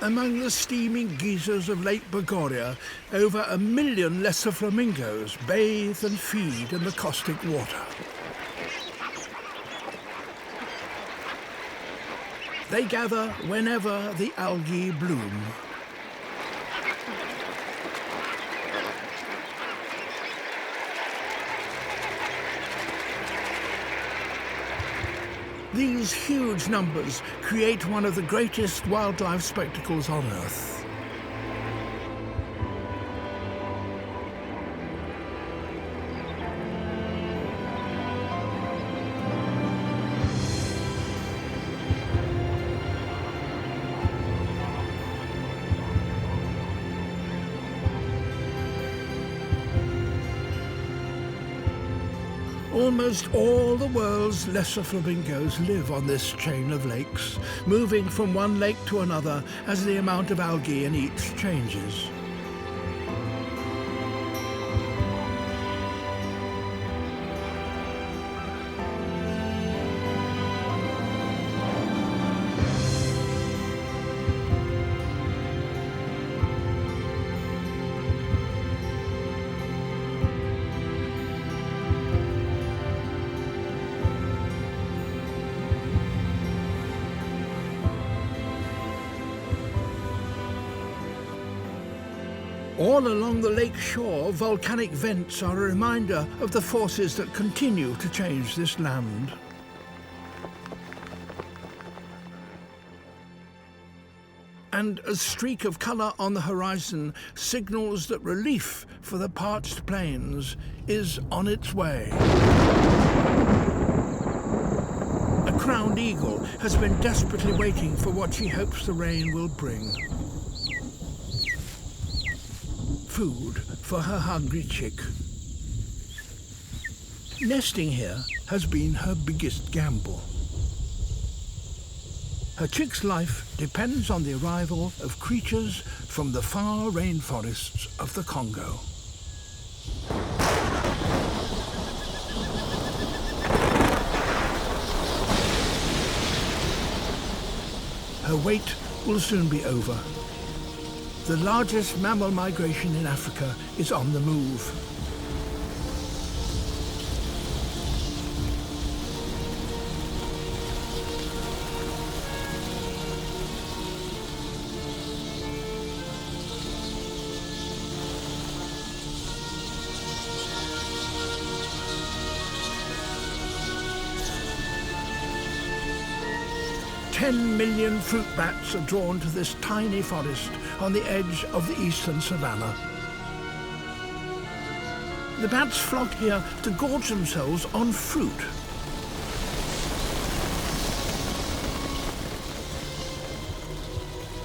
Among the steaming geysers of Lake Bogoria, over 1 million lesser flamingos bathe and feed in the caustic water. They gather whenever the algae bloom. These huge numbers create one of the greatest wildlife spectacles on Earth. Almost all the world's lesser flamingos live on this chain of lakes, moving from one lake to another as the amount of algae in each changes. All along the lake shore, volcanic vents are a reminder of the forces that continue to change this land. And a streak of colour on the horizon signals that relief for the parched plains is on its way. A crowned eagle has been desperately waiting for what she hopes the rain will bring. Food for her hungry chick. Nesting here has been her biggest gamble. Her chick's life depends on the arrival of creatures from the far rainforests of the Congo. Her wait will soon be over. The largest mammal migration in Africa is on the move. "10 million fruit bats are drawn to this tiny forest on the edge of the eastern savanna. The bats flock here to gorge themselves on fruit.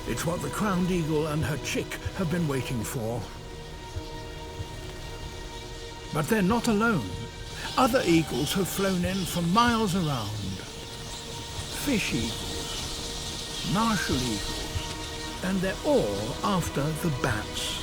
It's what the crowned eagle and her chick have been waiting for. But they're not alone. Other eagles have flown in from miles around. Fish eagles, martial eagles, and they're all after the bats.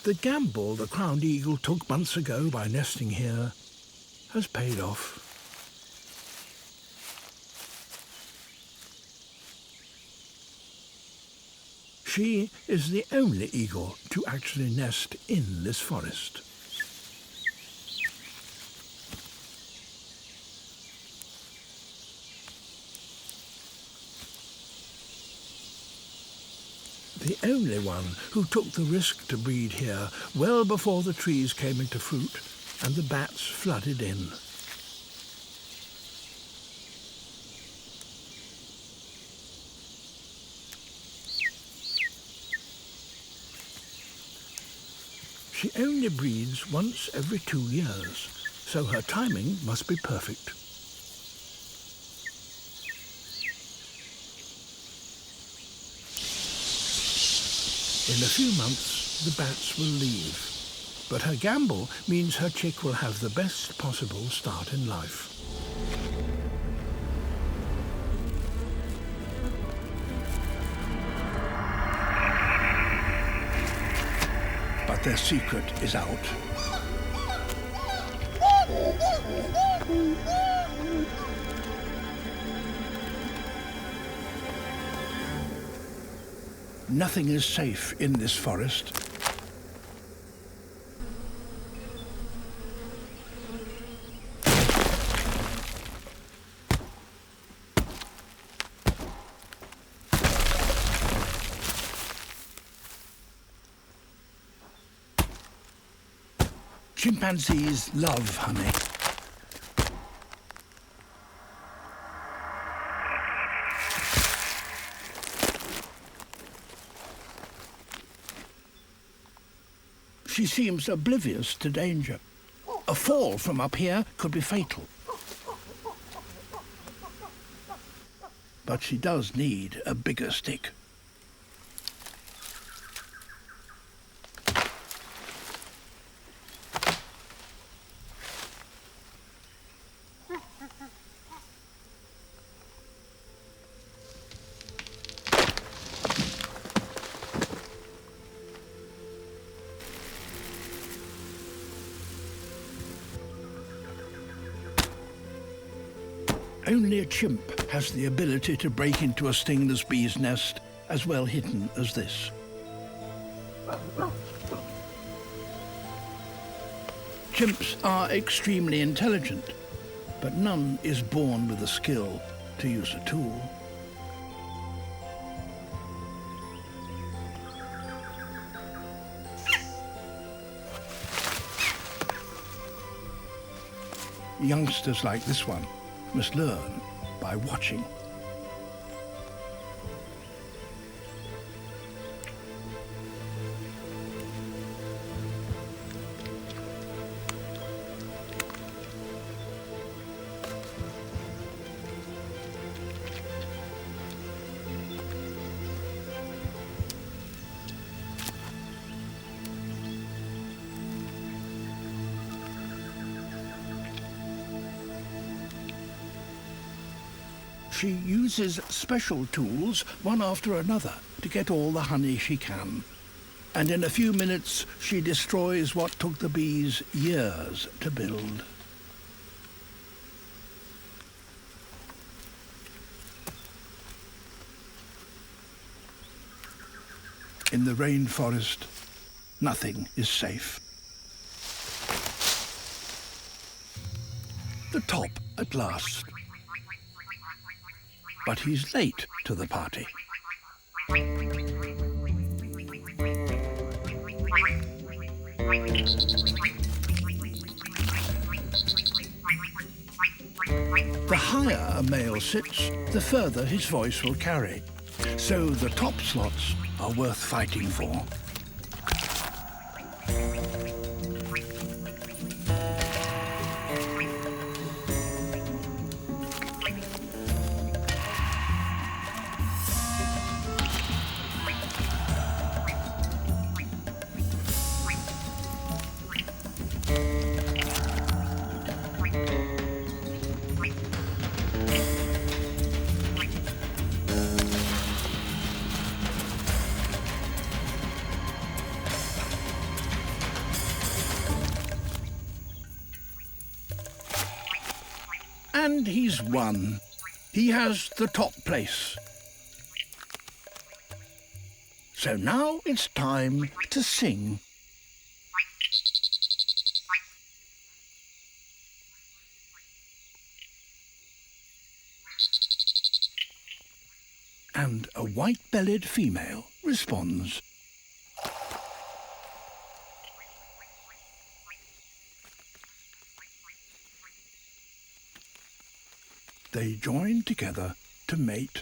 The gamble the crowned eagle took months ago by nesting here has paid off. She is the only eagle to actually nest in this forest. The only one who took the risk to breed here well before the trees came into fruit and the bats flooded in. She only breeds once every 2 years, so her timing must be perfect. In a few months, the bats will leave, but her gamble means her chick will have the best possible start in life. But their secret is out. Nothing is safe in this forest. Chimpanzees love honey. She seems oblivious to danger. A fall from up here could be fatal. But she does need a bigger stick. Only a chimp has the ability to break into a stingless bee's nest as well hidden as this. Chimps are extremely intelligent, but none is born with the skill to use a tool. Youngsters like this one must learn by watching. She uses special tools, one after another, to get all the honey she can. And in a few minutes, she destroys what took the bees years to build. In the rainforest, nothing is safe. The top at last. But he's late to the party. The higher a male sits, the further his voice will carry. So the top slots are worth fighting for. And he's won. He has the top place. So now it's time to sing. and a white-bellied female responds. They join together to mate.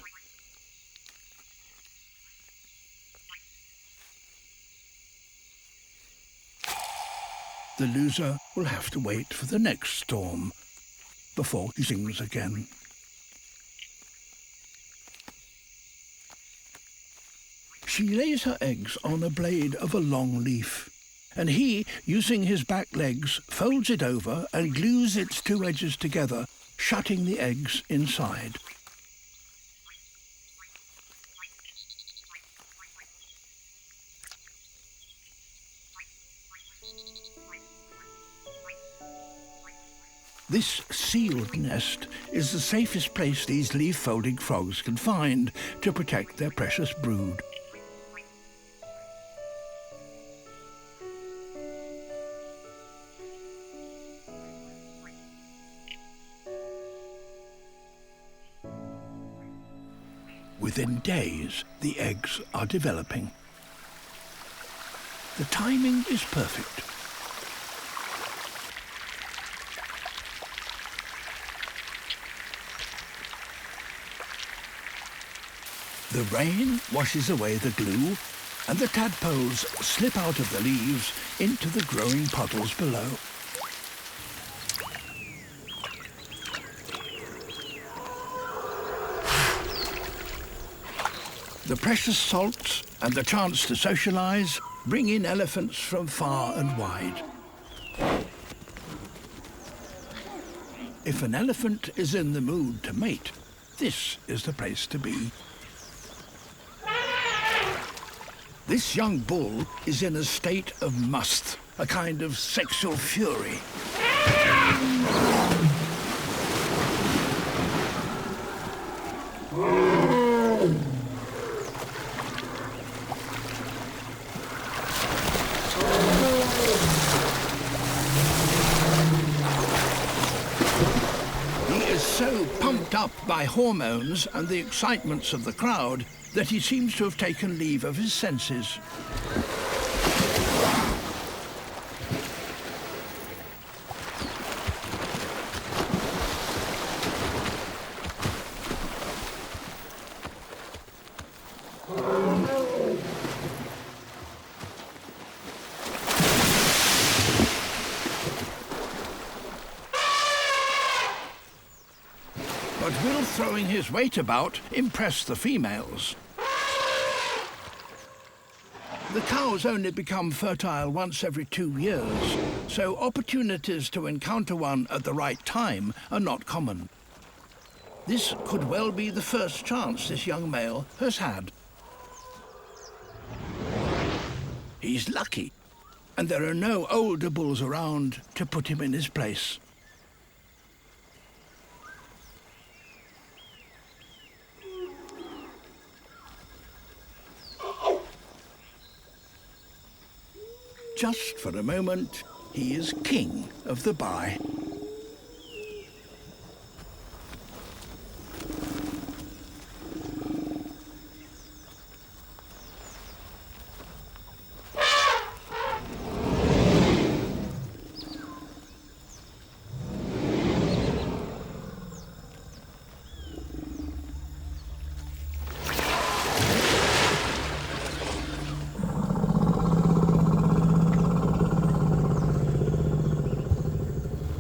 The loser will have to wait for the next storm before he sings again. She lays her eggs on a blade of a long leaf, and he, using his back legs, folds it over and glues its two edges together, shutting the eggs inside. This sealed nest is the safest place these leaf-folding frogs can find to protect their precious brood. Within days, the eggs are developing. The timing is perfect. The rain washes away the glue, and the tadpoles slip out of the leaves into the growing puddles below. The precious salts and the chance to socialise bring in elephants from far and wide. If an elephant is in the mood to mate, this is the place to be. This young bull is in a state of must, a kind of sexual fury. He is so pumped up by hormones and the excitements of the crowd that he seems to have taken leave of his senses. But will throwing his weight about impress the females? The cows only become fertile once every 2 years, so opportunities to encounter one at the right time are not common. This could well be the first chance this young male has had. He's lucky, and there are no older bulls around to put him in his place. Just for a moment, he is king of the bye.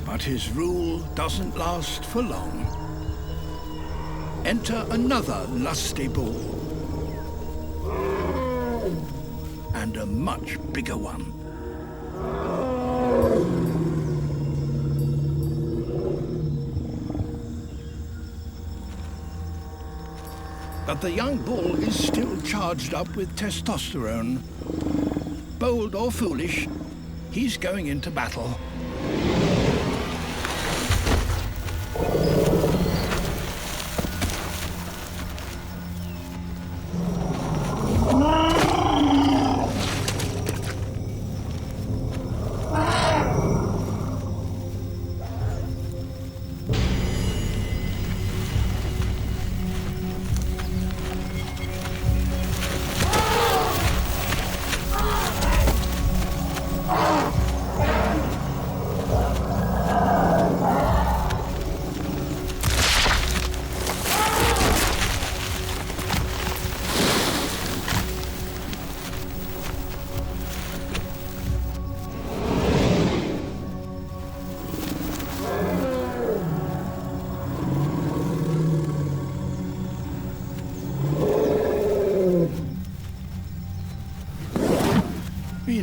But his rule doesn't last for long. Enter another lusty bull. And a much bigger one. But the young bull is still charged up with testosterone. Bold or foolish, he's going into battle.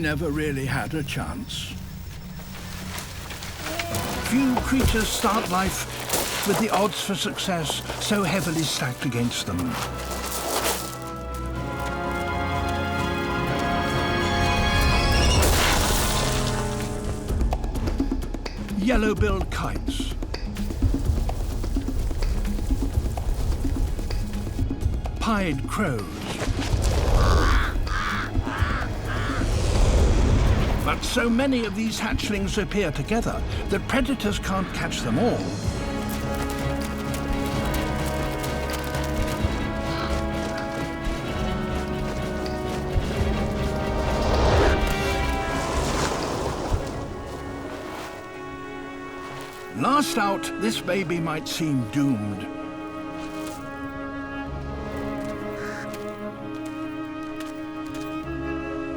never really had a chance. Few creatures start life with the odds for success so heavily stacked against them. Yellow-billed kites, pied crows, but so many of these hatchlings appear together that predators can't catch them all. Last out, this baby might seem doomed.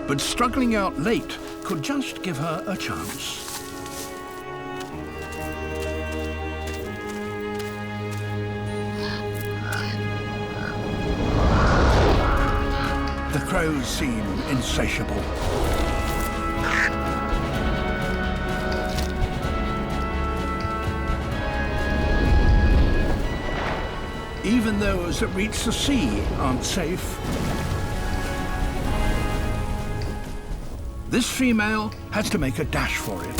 But struggling out late could just give her a chance. The crows seem insatiable. Even those that reach the sea aren't safe. This female has to make a dash for it.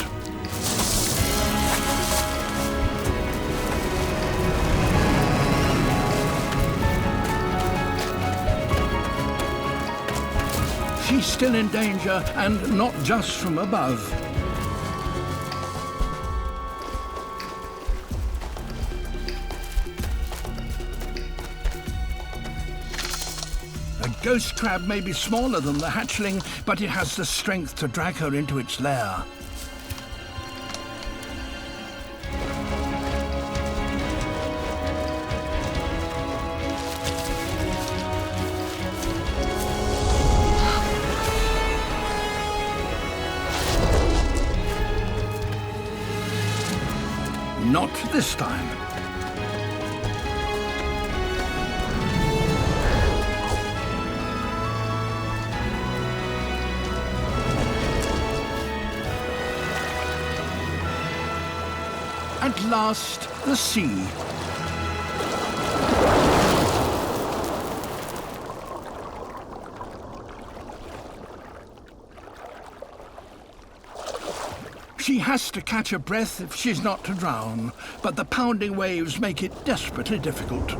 She's still in danger, and not just from above. A ghost crab may be smaller than the hatchling, but it has the strength to drag her into its lair. Not this time. At last, the sea. She has to catch her breath if she's not to drown, but the pounding waves make it desperately difficult.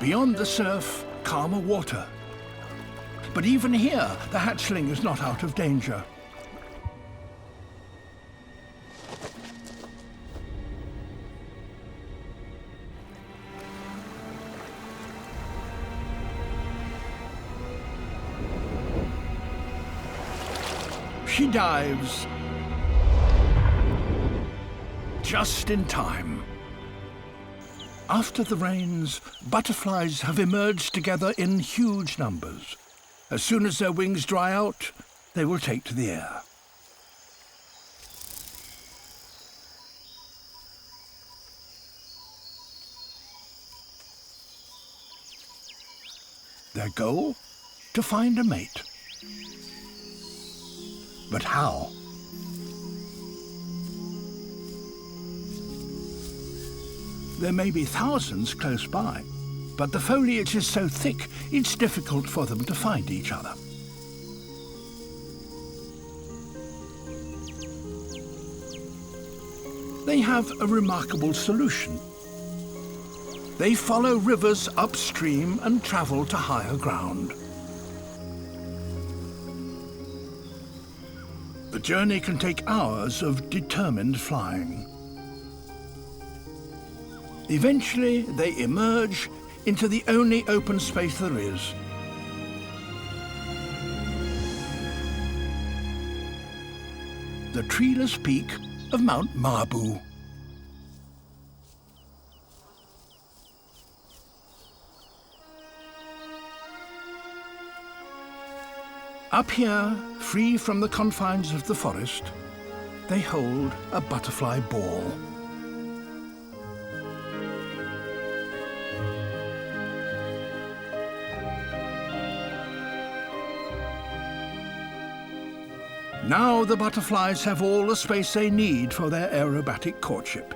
Beyond the surf, calmer water. But even here, the hatchling is not out of danger. She dives just in time. After the rains, butterflies have emerged together in huge numbers. As soon as their wings dry out, they will take to the air. Their goal? To find a mate. But how? There may be thousands close by, but the foliage is so thick it's difficult for them to find each other. They have a remarkable solution. They follow rivers upstream and travel to higher ground. The journey can take hours of determined flying. Eventually, they emerge into the only open space there is. the treeless peak of Mount Mabu. Up here, free from the confines of the forest, they hold a butterfly ball. Now the butterflies have all the space they need for their aerobatic courtship.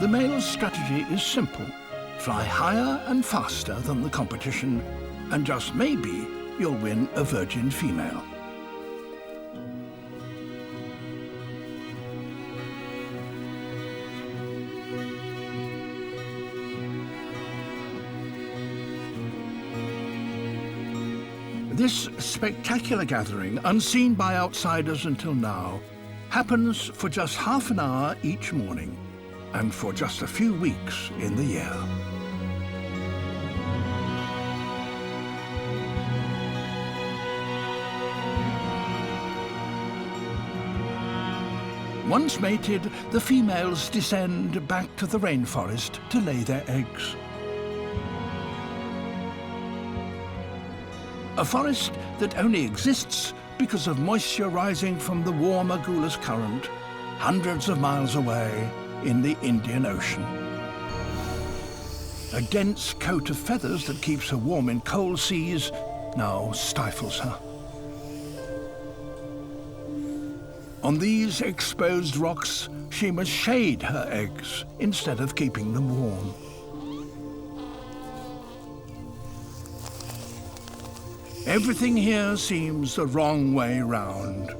The male's strategy is simple. Fly higher and faster than the competition, and just maybe you'll win a virgin female. This spectacular gathering, unseen by outsiders until now, happens for just half an hour each morning, and for just a few weeks in the year. Once mated, the females descend back to the rainforest to lay their eggs. A forest that only exists because of moisture rising from the warm Agulhas current, hundreds of miles away in the Indian Ocean. A dense coat of feathers that keeps her warm in cold seas now stifles her. On these exposed rocks, she must shade her eggs instead of keeping them warm. Everything here seems the wrong way round.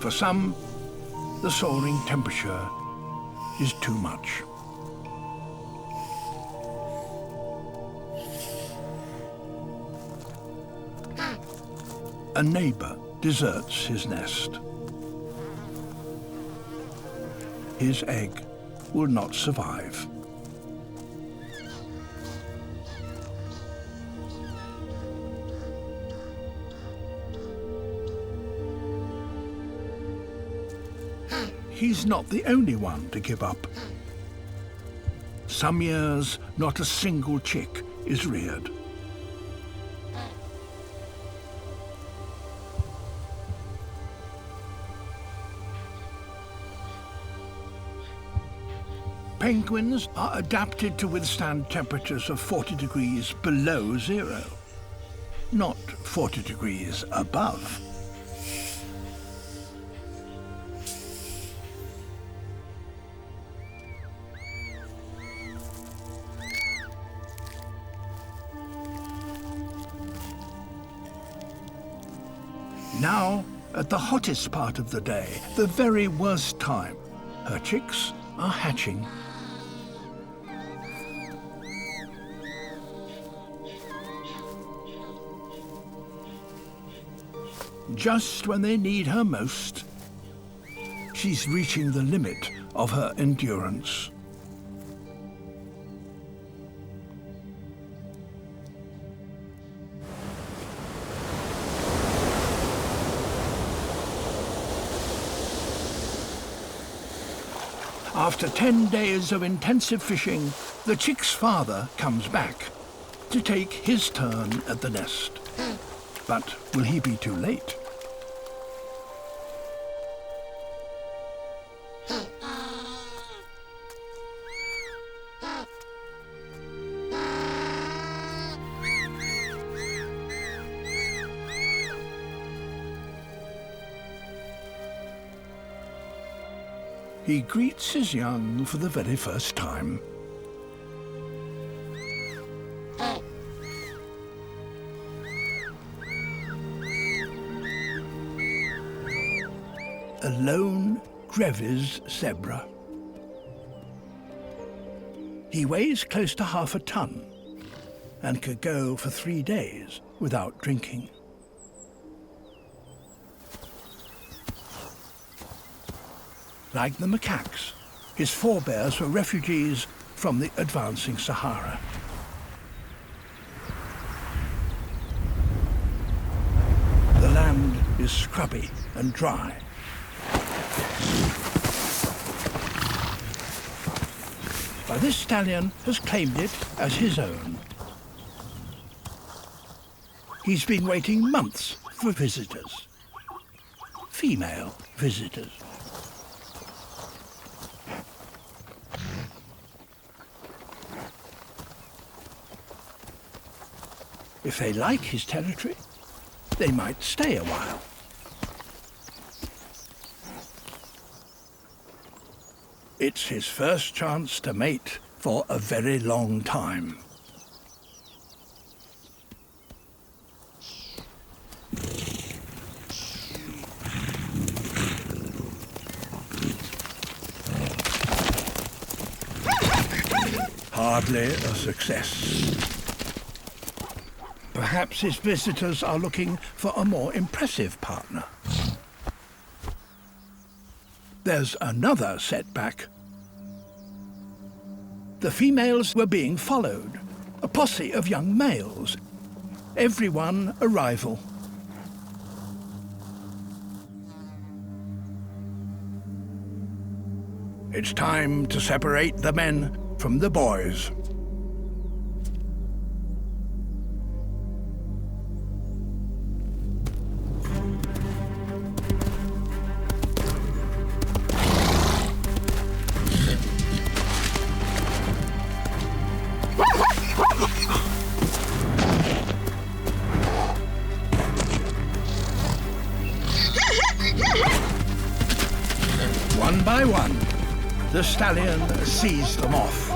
For some, the soaring temperature is too much. A neighbor deserts his nest. His egg will not survive. He's not the only one to give up. Some years, not a single chick is reared. Penguins are adapted to withstand temperatures of 40 degrees below zero, not 40 degrees above. Now, at the hottest part of the day, the very worst time, her chicks are hatching. Just when they need her most, she's reaching the limit of her endurance. After 10 days of intensive fishing, the chick's father comes back to take his turn at the nest. But will he be too late? He greets his young for the very first time. A lone Grevy's zebra. He weighs close to half a ton and could go for 3 days without drinking. Like the macaques, his forebears were refugees from the advancing Sahara. The land is scrubby and dry. But this stallion has claimed it as his own. He's been waiting months for visitors. Female visitors. If they like his territory, they might stay a while. It's his first chance to mate for a very long time. Hardly a success. Perhaps his visitors are looking for a more impressive partner. There's another setback. The females were being followed, a posse of young males, everyone a rival. It's time to separate the men from the boys. One by one, the stallion sees them off.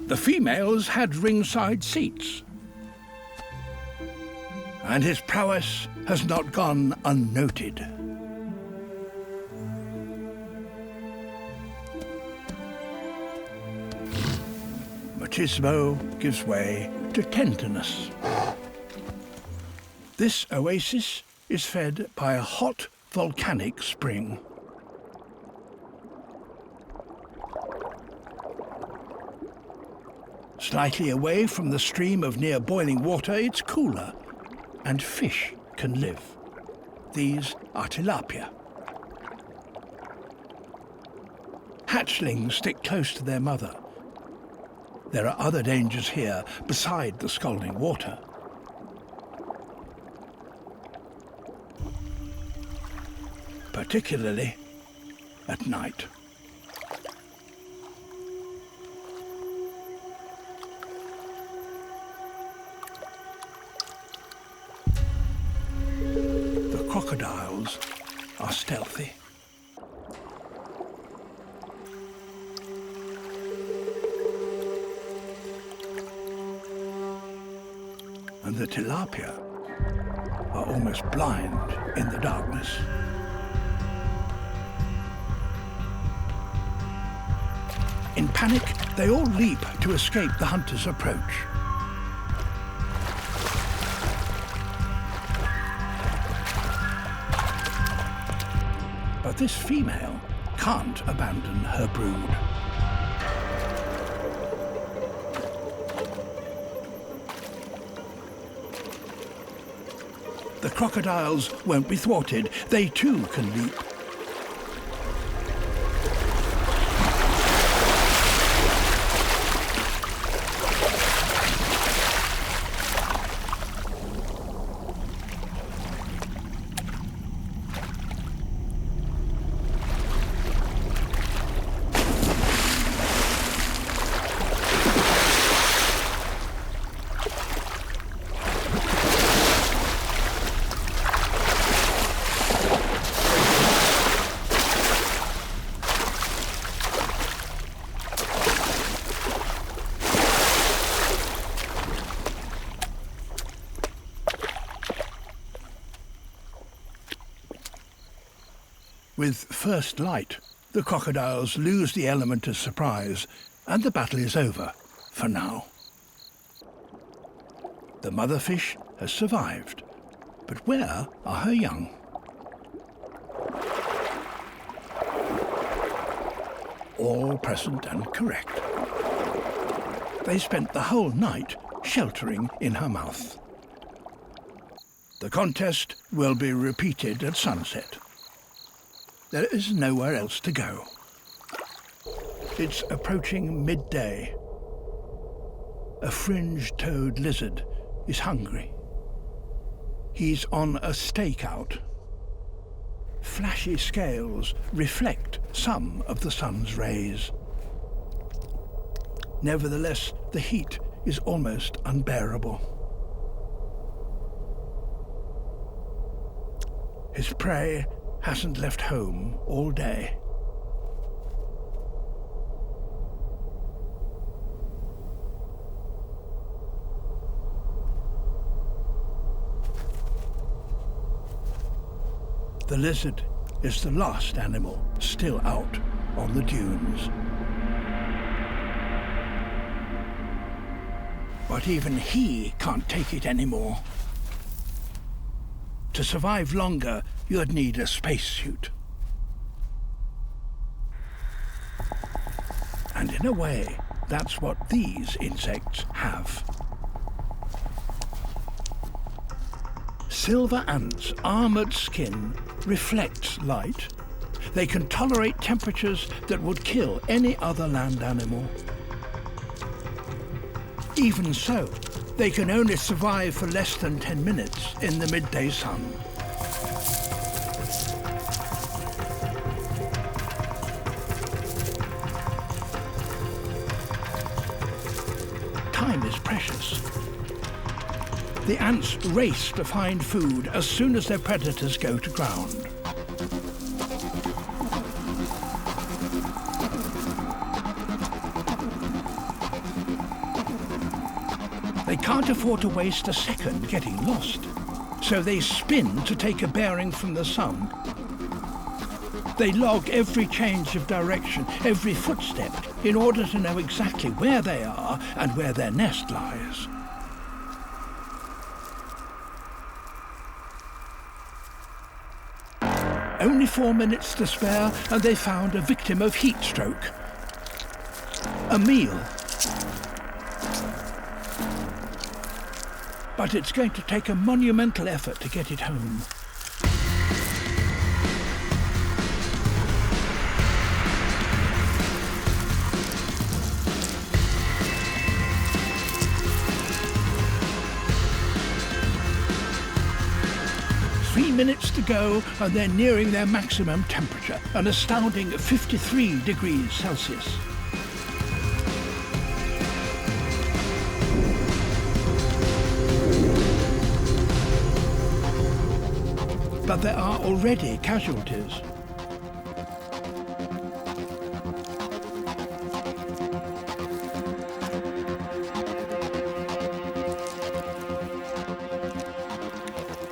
The females had ringside seats, and his prowess has not gone unnoted. Machismo gives way to tenderness. This oasis is fed by a hot volcanic spring. Slightly away from the stream of near boiling water, it's cooler, and fish can live. These are tilapia. Hatchlings stick close to their mother. There are other dangers here beside the scalding water. Particularly at night. Crocodiles are stealthy. And the tilapia are almost blind in the darkness. In panic, they all leap to escape the hunter's approach. But this female can't abandon her brood. The crocodiles won't be thwarted. They too can leap. With first light, the crocodiles lose the element of surprise, and the battle is over, for now. The mother fish has survived, but where are her young? All present and correct. They spent the whole night sheltering in her mouth. The contest will be repeated at sunset. There is nowhere else to go. It's approaching midday. A fringed-toed lizard is hungry. He's on a stakeout. Flashy scales reflect some of the sun's rays. Nevertheless, the heat is almost unbearable. His prey hasn't left home all day. The lizard is the last animal still out on the dunes. But even he can't take it anymore. To survive longer, you'd need a spacesuit. And in a way, that's what these insects have. Silver ants' armored skin reflects light. They can tolerate temperatures that would kill any other land animal. Even so, they can only survive for less than 10 minutes in the midday sun. Time is precious. The ants race to find food as soon as their predators go to ground. They can't afford to waste a second getting lost, so they spin to take a bearing from the sun. They log every change of direction, every footstep, in order to know exactly where they are and where their nest lies. Only 4 minutes to spare, and they found a victim of heat stroke. A meal. But it's going to take a monumental effort to get it home. Minutes to go, and they're nearing their maximum temperature, an astounding 53 degrees Celsius. But there are already casualties.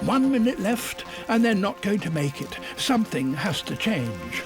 One minute left, and they're not going to make it. Something has to change.